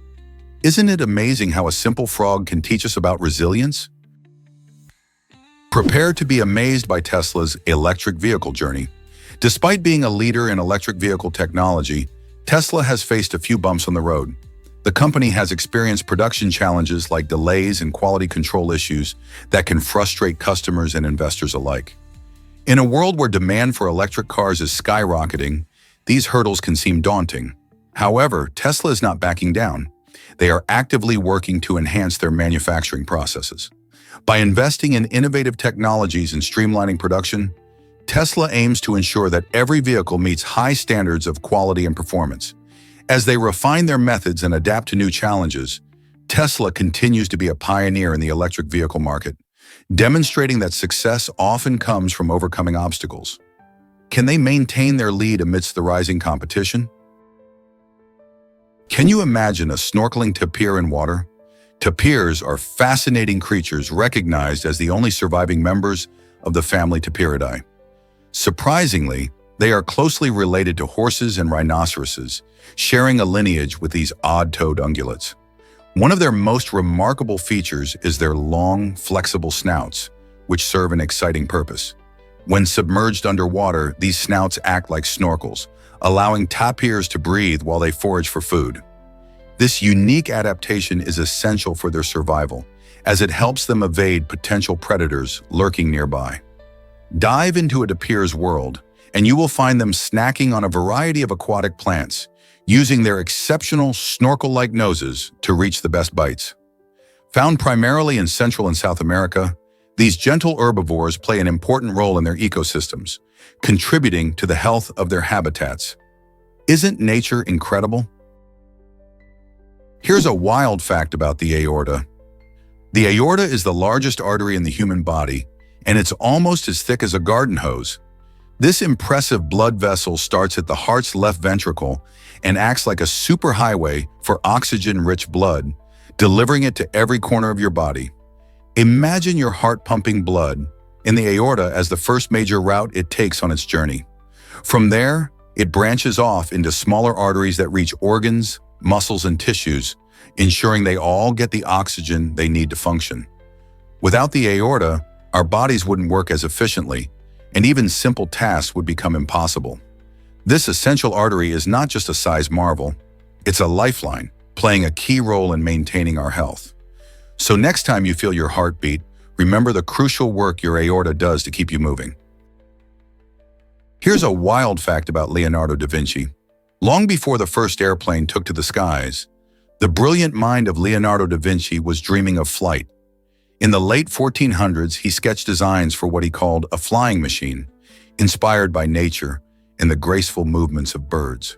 Isn't it amazing how a simple frog can teach us about resilience? Prepare to be amazed by Tesla's electric vehicle journey. Despite being a leader in electric vehicle technology, Tesla has faced a few bumps on the road. The company has experienced production challenges like delays and quality control issues that can frustrate customers and investors alike. In a world where demand for electric cars is skyrocketing, these hurdles can seem daunting. However, Tesla is not backing down. They are actively working to enhance their manufacturing processes. By investing in innovative technologies and streamlining production, Tesla aims to ensure that every vehicle meets high standards of quality and performance. As they refine their methods and adapt to new challenges, Tesla continues to be a pioneer in the electric vehicle market, demonstrating that success often comes from overcoming obstacles. Can they maintain their lead amidst the rising competition? Can you imagine a snorkeling tapir in water? Tapirs are fascinating creatures recognized as the only surviving members of the family Tapiridae. Surprisingly, they are closely related to horses and rhinoceroses, sharing a lineage with these odd-toed ungulates. One of their most remarkable features is their long, flexible snouts, which serve an exciting purpose. When submerged underwater, these snouts act like snorkels, allowing tapirs to breathe while they forage for food. This unique adaptation is essential for their survival, as it helps them evade potential predators lurking nearby. Dive into a tapir's world, and you will find them snacking on a variety of aquatic plants, using their exceptional snorkel-like noses to reach the best bites. Found primarily in Central and South America, these gentle herbivores play an important role in their ecosystems, contributing to the health of their habitats. Isn't nature incredible? Here's a wild fact about the aorta. The aorta is the largest artery in the human body, and it's almost as thick as a garden hose. This impressive blood vessel starts at the heart's left ventricle and acts like a superhighway for oxygen-rich blood, delivering it to every corner of your body. Imagine your heart pumping blood in the aorta as the first major route it takes on its journey. From there, it branches off into smaller arteries that reach organs, muscles, and tissues, ensuring they all get the oxygen they need to function. Without the aorta, our bodies wouldn't work as efficiently, and even simple tasks would become impossible. This essential artery is not just a size marvel, it's a lifeline, playing a key role in maintaining our health. So next time you feel your heartbeat, remember the crucial work your aorta does to keep you moving. Here's a wild fact about Leonardo da Vinci. Long before the first airplane took to the skies, the brilliant mind of Leonardo da Vinci was dreaming of flight. In the late 1400s, he sketched designs for what he called a flying machine, inspired by nature and the graceful movements of birds.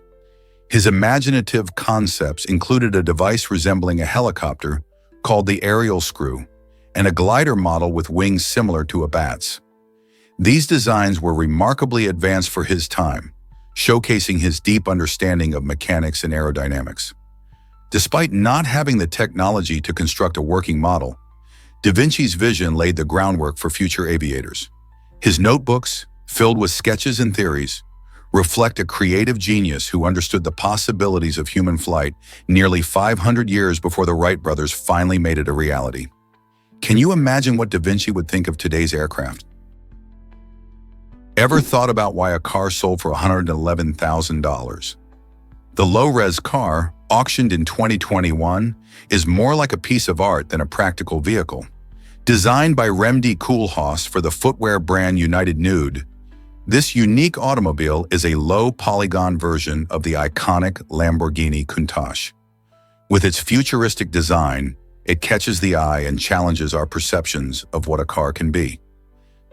His imaginative concepts included a device resembling a helicopter called the aerial screw, and a glider model with wings similar to a bat's. These designs were remarkably advanced for his time, showcasing his deep understanding of mechanics and aerodynamics. Despite not having the technology to construct a working model, Da Vinci's vision laid the groundwork for future aviators. His notebooks, filled with sketches and theories, reflect a creative genius who understood the possibilities of human flight nearly 500 years before the Wright brothers finally made it a reality. Can you imagine what Da Vinci would think of today's aircraft? Ever thought about why a car sold for $111,000? The low-res car, auctioned in 2021, is more like a piece of art than a practical vehicle. Designed by Remdi Koolhaas for the footwear brand United Nude, this unique automobile is a low-polygon version of the iconic Lamborghini Countach. With its futuristic design, it catches the eye and challenges our perceptions of what a car can be.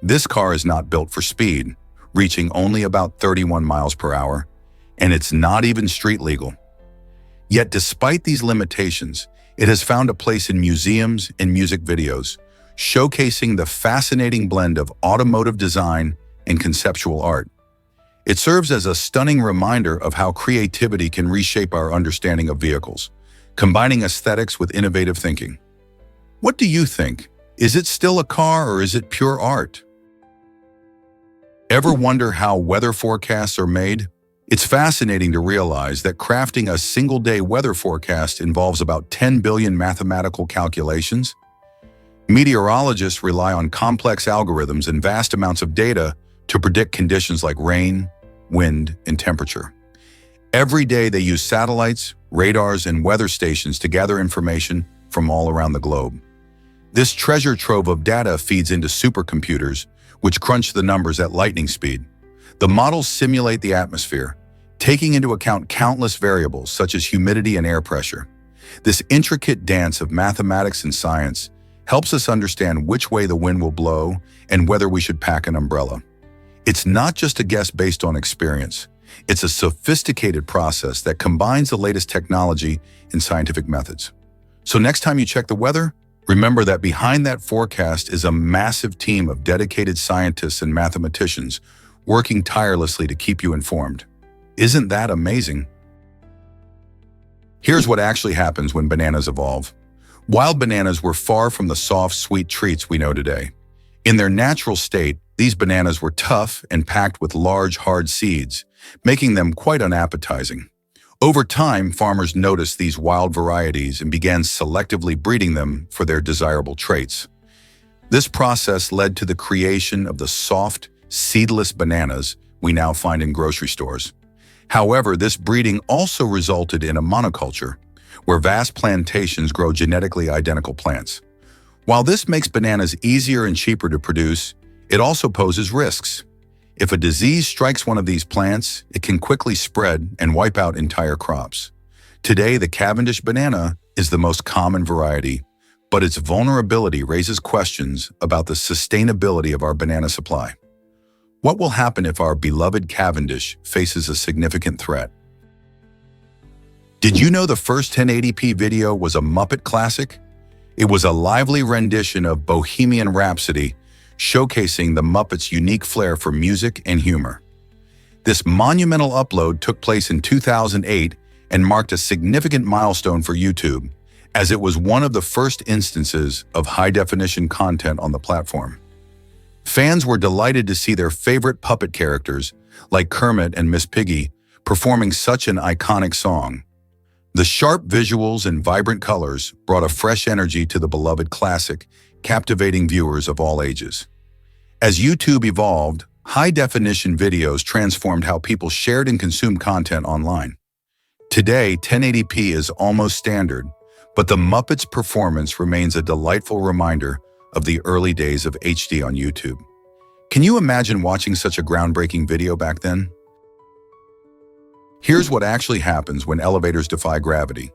This car is not built for speed, reaching only about 31 miles per hour, and it's not even street legal. Yet despite these limitations, it has found a place in museums and music videos, showcasing the fascinating blend of automotive design and conceptual art. It serves as a stunning reminder of how creativity can reshape our understanding of vehicles, combining aesthetics with innovative thinking. What do you think? Is it still a car or is it pure art? Ever wonder how weather forecasts are made? It's fascinating to realize that crafting a single-day weather forecast involves about 10 billion mathematical calculations. Meteorologists rely on complex algorithms and vast amounts of data to predict conditions like rain, wind, and temperature. Every day they use satellites, radars, and weather stations to gather information from all around the globe. This treasure trove of data feeds into supercomputers, which crunch the numbers at lightning speed. The models simulate the atmosphere, taking into account countless variables such as humidity and air pressure. This intricate dance of mathematics and science helps us understand which way the wind will blow and whether we should pack an umbrella. It's not just a guess based on experience. It's a sophisticated process that combines the latest technology and scientific methods. So next time you check the weather, remember that behind that forecast is a massive team of dedicated scientists and mathematicians working tirelessly to keep you informed. Isn't that amazing? Here's what actually happens when bananas evolve. Wild bananas were far from the soft, sweet treats we know today. In their natural state, these bananas were tough and packed with large, hard seeds, making them quite unappetizing. Over time, farmers noticed these wild varieties and began selectively breeding them for their desirable traits. This process led to the creation of the soft, seedless bananas we now find in grocery stores. However, this breeding also resulted in a monoculture, where vast plantations grow genetically identical plants. While this makes bananas easier and cheaper to produce, it also poses risks. If a disease strikes one of these plants, it can quickly spread and wipe out entire crops. Today, the Cavendish banana is the most common variety, but its vulnerability raises questions about the sustainability of our banana supply. What will happen if our beloved Cavendish faces a significant threat? Did you know the first 1080p video was a Muppet classic? It was a lively rendition of Bohemian Rhapsody, showcasing the Muppets' unique flair for music and humor. This monumental upload took place in 2008 and marked a significant milestone for YouTube, as it was one of the first instances of high-definition content on the platform. Fans were delighted to see their favorite puppet characters, like Kermit and Miss Piggy, performing such an iconic song. The sharp visuals and vibrant colors brought a fresh energy to the beloved classic, captivating viewers of all ages. As YouTube evolved, high-definition videos transformed how people shared and consumed content online. Today, 1080p is almost standard, but the Muppets' performance remains a delightful reminder of the early days of HD on YouTube. Can you imagine watching such a groundbreaking video back then? Here's what actually happens when elevators defy gravity.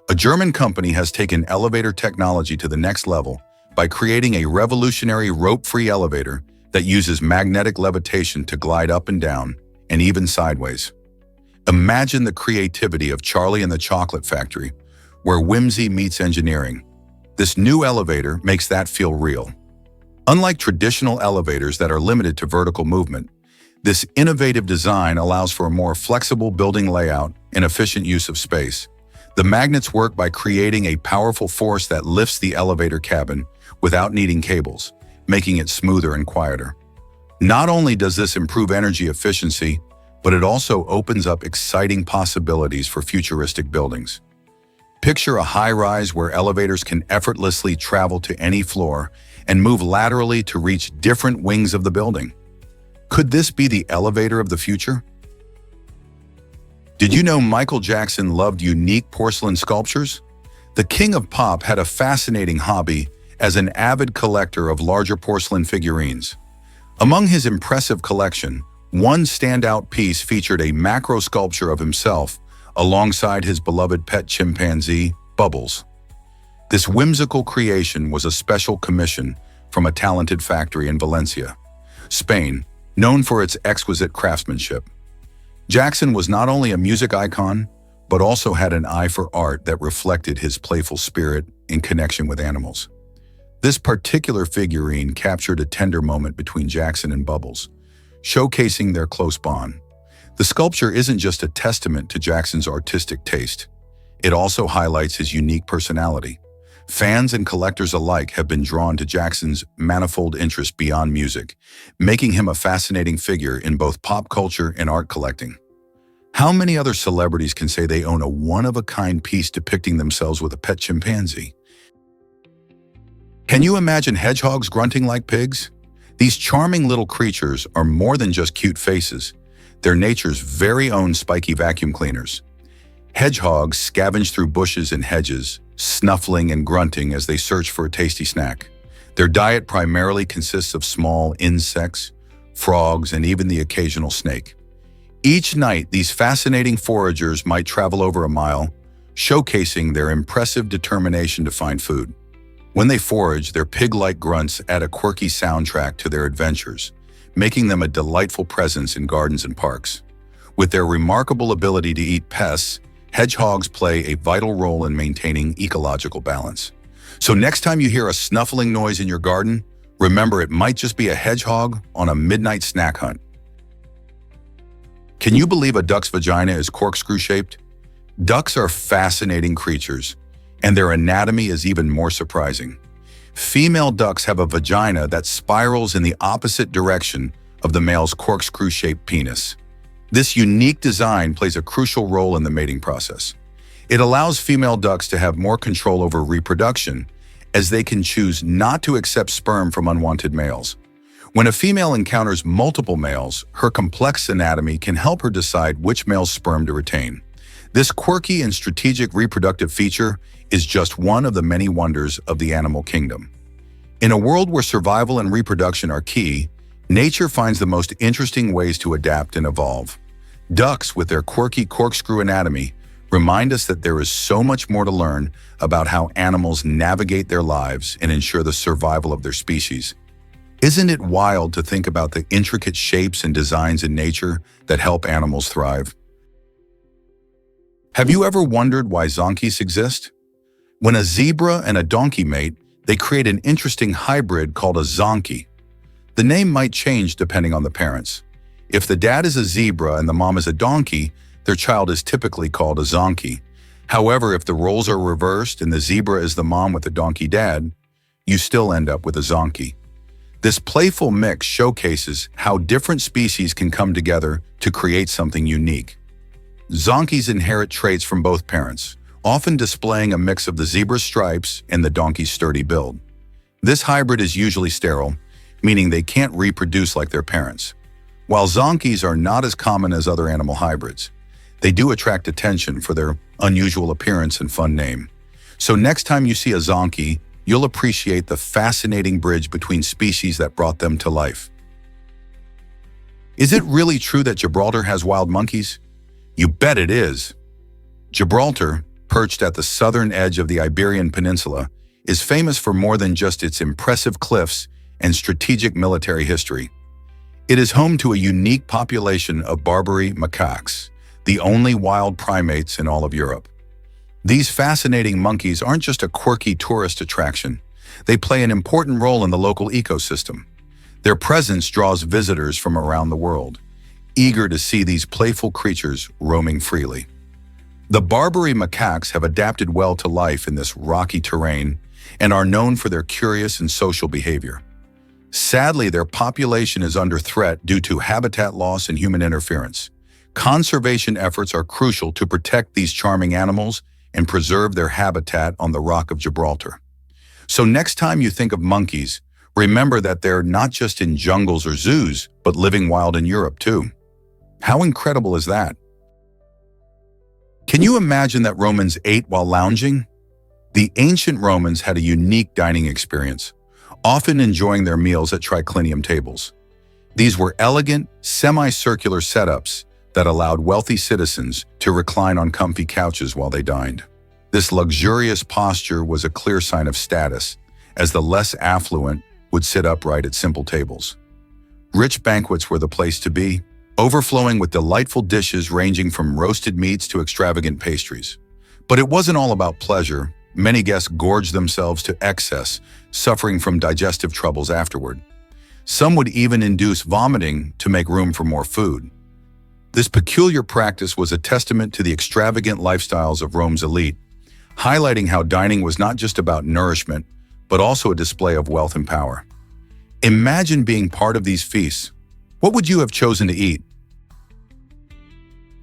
A German company has taken elevator technology to the next level by creating a revolutionary rope-free elevator that uses magnetic levitation to glide up and down, and even sideways. Imagine the creativity of Charlie and the Chocolate Factory, where whimsy meets engineering. This new elevator makes that feel real. Unlike traditional elevators that are limited to vertical movement, this innovative design allows for a more flexible building layout and efficient use of space. The magnets work by creating a powerful force that lifts the elevator cabin without needing cables, making it smoother and quieter. Not only does this improve energy efficiency, but it also opens up exciting possibilities for futuristic buildings. Picture a high-rise where elevators can effortlessly travel to any floor and move laterally to reach different wings of the building. Could this be the elevator of the future? Did you know Michael Jackson loved unique porcelain sculptures? The King of Pop had a fascinating hobby as an avid collector of larger porcelain figurines. Among his impressive collection, one standout piece featured a macro sculpture of himself alongside his beloved pet chimpanzee, Bubbles. This whimsical creation was a special commission from a talented factory in Valencia, Spain, known for its exquisite craftsmanship. Jackson was not only a music icon, but also had an eye for art that reflected his playful spirit in connection with animals. This particular figurine captured a tender moment between Jackson and Bubbles, showcasing their close bond. The sculpture isn't just a testament to Jackson's artistic taste. It also highlights his unique personality. Fans and collectors alike have been drawn to Jackson's manifold interests beyond music, making him a fascinating figure in both pop culture and art collecting. How many other celebrities can say they own a one-of-a-kind piece depicting themselves with a pet chimpanzee? Can you imagine hedgehogs grunting like pigs? These charming little creatures are more than just cute faces. They're nature's very own spiky vacuum cleaners. Hedgehogs scavenge through bushes and hedges, snuffling and grunting as they search for a tasty snack. Their diet primarily consists of small insects, frogs, and even the occasional snake. Each night, these fascinating foragers might travel over a mile, showcasing their impressive determination to find food. When they forage, their pig-like grunts add a quirky soundtrack to their adventures, making them a delightful presence in gardens and parks. With their remarkable ability to eat pests, hedgehogs play a vital role in maintaining ecological balance. So next time you hear a snuffling noise in your garden, remember it might just be a hedgehog on a midnight snack hunt. Can you believe a duck's vagina is corkscrew-shaped? Ducks are fascinating creatures, and their anatomy is even more surprising. Female ducks have a vagina that spirals in the opposite direction of the male's corkscrew-shaped penis. This unique design plays a crucial role in the mating process. It allows female ducks to have more control over reproduction, as they can choose not to accept sperm from unwanted males. When a female encounters multiple males, her complex anatomy can help her decide which male's sperm to retain. This quirky and strategic reproductive feature is just one of the many wonders of the animal kingdom. In a world where survival and reproduction are key, nature finds the most interesting ways to adapt and evolve. Ducks, with their quirky corkscrew anatomy, remind us that there is so much more to learn about how animals navigate their lives and ensure the survival of their species. Isn't it wild to think about the intricate shapes and designs in nature that help animals thrive? Have you ever wondered why zonkies exist? When a zebra and a donkey mate, they create an interesting hybrid called a zonkie. The name might change depending on the parents. If the dad is a zebra and the mom is a donkey, their child is typically called a zonkie. However, if the roles are reversed and the zebra is the mom with the donkey dad, you still end up with a zonkie. This playful mix showcases how different species can come together to create something unique. Zonkies inherit traits from both parents, often displaying a mix of the zebra's stripes and the donkey's sturdy build. This hybrid is usually sterile, meaning they can't reproduce like their parents. While zonkies are not as common as other animal hybrids, they do attract attention for their unusual appearance and fun name. So next time you see a zonkie, you'll appreciate the fascinating bridge between species that brought them to life. Is it really true that Gibraltar has wild monkeys? You bet it is. Gibraltar, perched at the southern edge of the Iberian Peninsula, is famous for more than just its impressive cliffs and strategic military history. It is home to a unique population of Barbary macaques, the only wild primates in all of Europe. These fascinating monkeys aren't just a quirky tourist attraction. They play an important role in the local ecosystem. Their presence draws visitors from around the world, eager to see these playful creatures roaming freely. The Barbary macaques have adapted well to life in this rocky terrain and are known for their curious and social behavior. Sadly, their population is under threat due to habitat loss and human interference. Conservation efforts are crucial to protect these charming animals and preserve their habitat on the Rock of Gibraltar. So next time you think of monkeys, remember that they're not just in jungles or zoos, but living wild in Europe too. How incredible is that? Can you imagine that Romans ate while lounging? The ancient Romans had a unique dining experience, often enjoying their meals at triclinium tables. These were elegant, semicircular setups that allowed wealthy citizens to recline on comfy couches while they dined. This luxurious posture was a clear sign of status, as the less affluent would sit upright at simple tables. Rich banquets were the place to be, overflowing with delightful dishes ranging from roasted meats to extravagant pastries. But it wasn't all about pleasure. Many guests gorged themselves to excess, suffering from digestive troubles afterward. Some would even induce vomiting to make room for more food. This peculiar practice was a testament to the extravagant lifestyles of Rome's elite, highlighting how dining was not just about nourishment, but also a display of wealth and power. Imagine being part of these feasts. What would you have chosen to eat?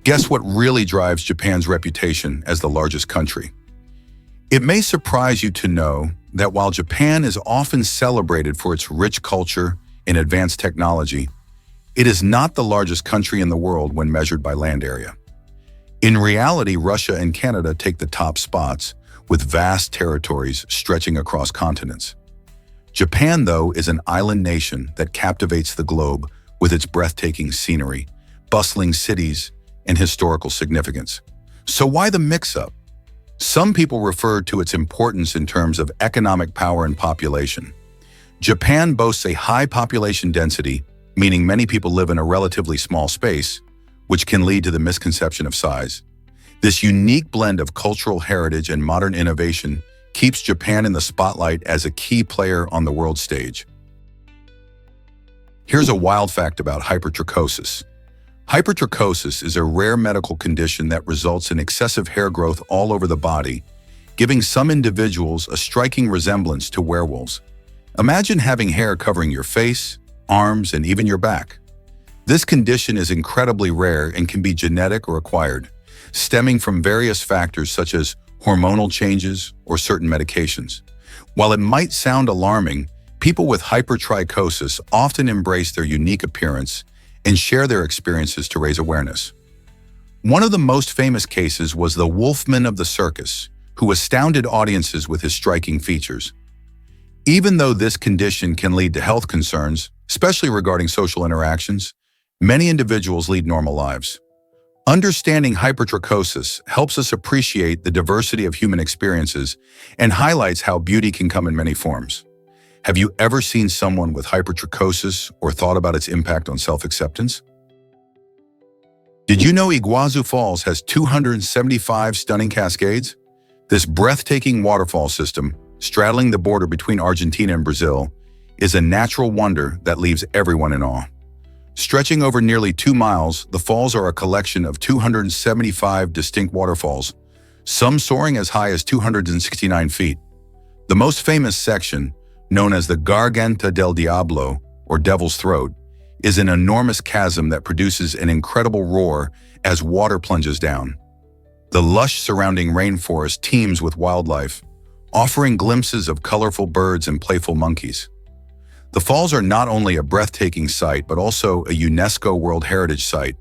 Guess what really drives Japan's reputation as the largest country? It may surprise you to know that while Japan is often celebrated for its rich culture and advanced technology, it is not the largest country in the world when measured by land area. In reality, Russia and Canada take the top spots, with vast territories stretching across continents. Japan, though, is an island nation that captivates the globe with its breathtaking scenery, bustling cities, and historical significance. So why the mix-up? Some people refer to its importance in terms of economic power and population. Japan boasts a high population density, meaning many people live in a relatively small space, which can lead to the misconception of size. This unique blend of cultural heritage and modern innovation keeps Japan in the spotlight as a key player on the world stage. Here's a wild fact about hypertrichosis. Hypertrichosis is a rare medical condition that results in excessive hair growth all over the body, giving some individuals a striking resemblance to werewolves. Imagine having hair covering your face, arms, and even your back. This condition is incredibly rare and can be genetic or acquired, stemming from various factors such as hormonal changes or certain medications. While it might sound alarming, people with hypertrichosis often embrace their unique appearance and share their experiences to raise awareness. One of the most famous cases was the Wolfman of the Circus, who astounded audiences with his striking features. Even though this condition can lead to health concerns, especially regarding social interactions, many individuals lead normal lives. Understanding hypertrichosis helps us appreciate the diversity of human experiences and highlights how beauty can come in many forms. Have you ever seen someone with hypertrichosis or thought about its impact on self-acceptance? Did you know Iguazu Falls has 275 stunning cascades? This breathtaking waterfall system, straddling the border between Argentina and Brazil, is a natural wonder that leaves everyone in awe. Stretching over nearly 2 miles, the falls are a collection of 275 distinct waterfalls, some soaring as high as 269 feet. The most famous section, known as the Garganta del Diablo, or Devil's Throat, is an enormous chasm that produces an incredible roar as water plunges down. The lush surrounding rainforest teems with wildlife, offering glimpses of colorful birds and playful monkeys. The falls are not only a breathtaking sight, but also a UNESCO World Heritage Site,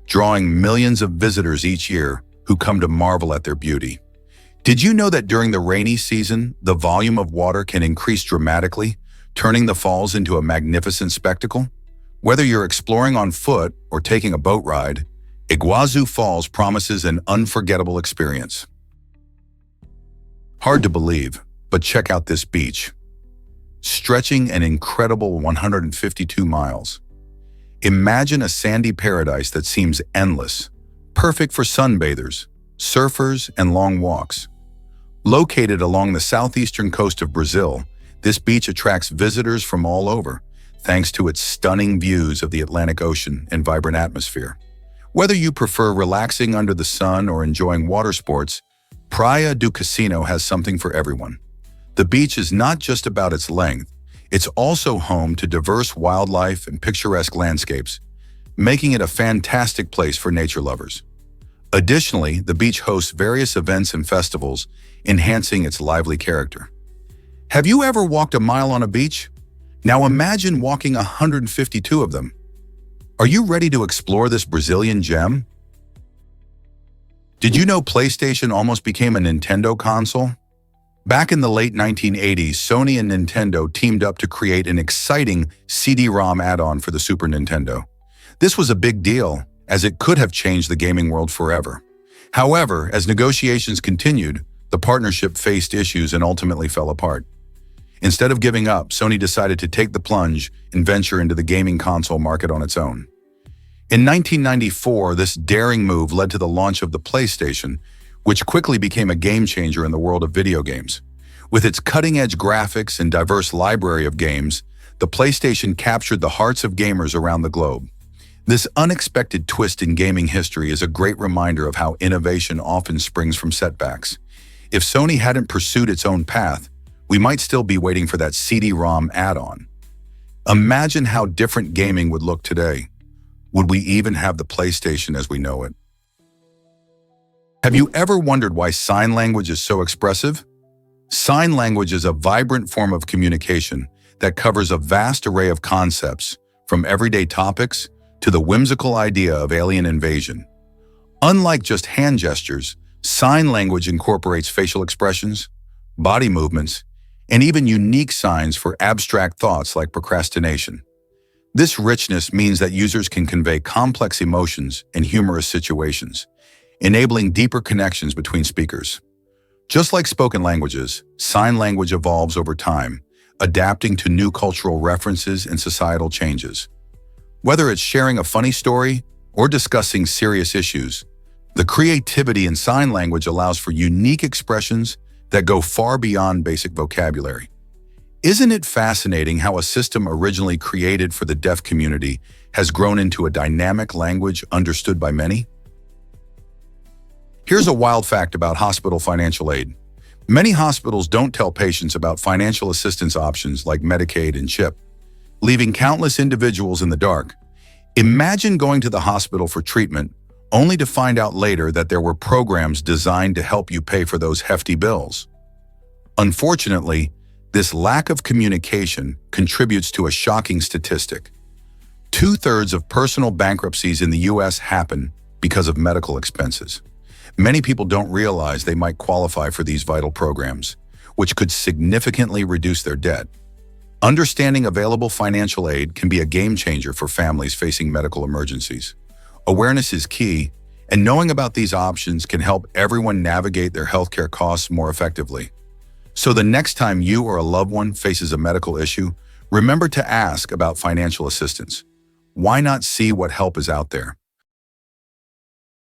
drawing millions of visitors each year who come to marvel at their beauty. Did you know that during the rainy season, the volume of water can increase dramatically, turning the falls into a magnificent spectacle? Whether you're exploring on foot or taking a boat ride, Iguazu Falls promises an unforgettable experience. Hard to believe, but check out this beach. Stretching an incredible 152 miles. Imagine a sandy paradise that seems endless, perfect for sunbathers, surfers, and long walks. Located along the southeastern coast of Brazil, this beach attracts visitors from all over, thanks to its stunning views of the Atlantic Ocean and vibrant atmosphere. Whether you prefer relaxing under the sun or enjoying water sports, Praia do Cassino has something for everyone. The beach is not just about its length, it's also home to diverse wildlife and picturesque landscapes, making it a fantastic place for nature lovers. Additionally, the beach hosts various events and festivals, enhancing its lively character. Have you ever walked a mile on a beach? Now imagine walking 152 of them. Are you ready to explore this Brazilian gem? Did you know PlayStation almost became a Nintendo console? Back in the late 1980s, Sony and Nintendo teamed up to create an exciting CD-ROM add-on for the Super Nintendo. This was a big deal, as it could have changed the gaming world forever. However, as negotiations continued, the partnership faced issues and ultimately fell apart. Instead of giving up, Sony decided to take the plunge and venture into the gaming console market on its own. In 1994, this daring move led to the launch of the PlayStation, which quickly became a game-changer in the world of video games. With its cutting-edge graphics and diverse library of games, the PlayStation captured the hearts of gamers around the globe. This unexpected twist in gaming history is a great reminder of how innovation often springs from setbacks. If Sony hadn't pursued its own path, we might still be waiting for that CD-ROM add-on. Imagine how different gaming would look today. Would we even have the PlayStation as we know it? Have you ever wondered why sign language is so expressive? Sign language is a vibrant form of communication that covers a vast array of concepts, from everyday topics to the whimsical idea of alien invasion. Unlike just hand gestures, sign language incorporates facial expressions, body movements, and even unique signs for abstract thoughts like procrastination. This richness means that users can convey complex emotions in humorous situations, enabling deeper connections between speakers. Just like spoken languages, sign language evolves over time, adapting to new cultural references and societal changes. Whether it's sharing a funny story or discussing serious issues, The creativity in sign language allows for unique expressions that go far beyond basic vocabulary. Isn't it fascinating how a system originally created for the deaf community has grown into a dynamic language understood by many? Here's a wild fact about hospital financial aid. Many hospitals don't tell patients about financial assistance options like Medicaid and CHIP, leaving countless individuals in the dark. Imagine going to the hospital for treatment only to find out later that there were programs designed to help you pay for those hefty bills. Unfortunately, this lack of communication contributes to a shocking statistic. 2/3 of personal bankruptcies in the U.S. happen because of medical expenses. Many people don't realize they might qualify for these vital programs, which could significantly reduce their debt. Understanding available financial aid can be a game changer for families facing medical emergencies. Awareness is key, and knowing about these options can help everyone navigate their healthcare costs more effectively. So the next time you or a loved one faces a medical issue, remember to ask about financial assistance. Why not see what help is out there?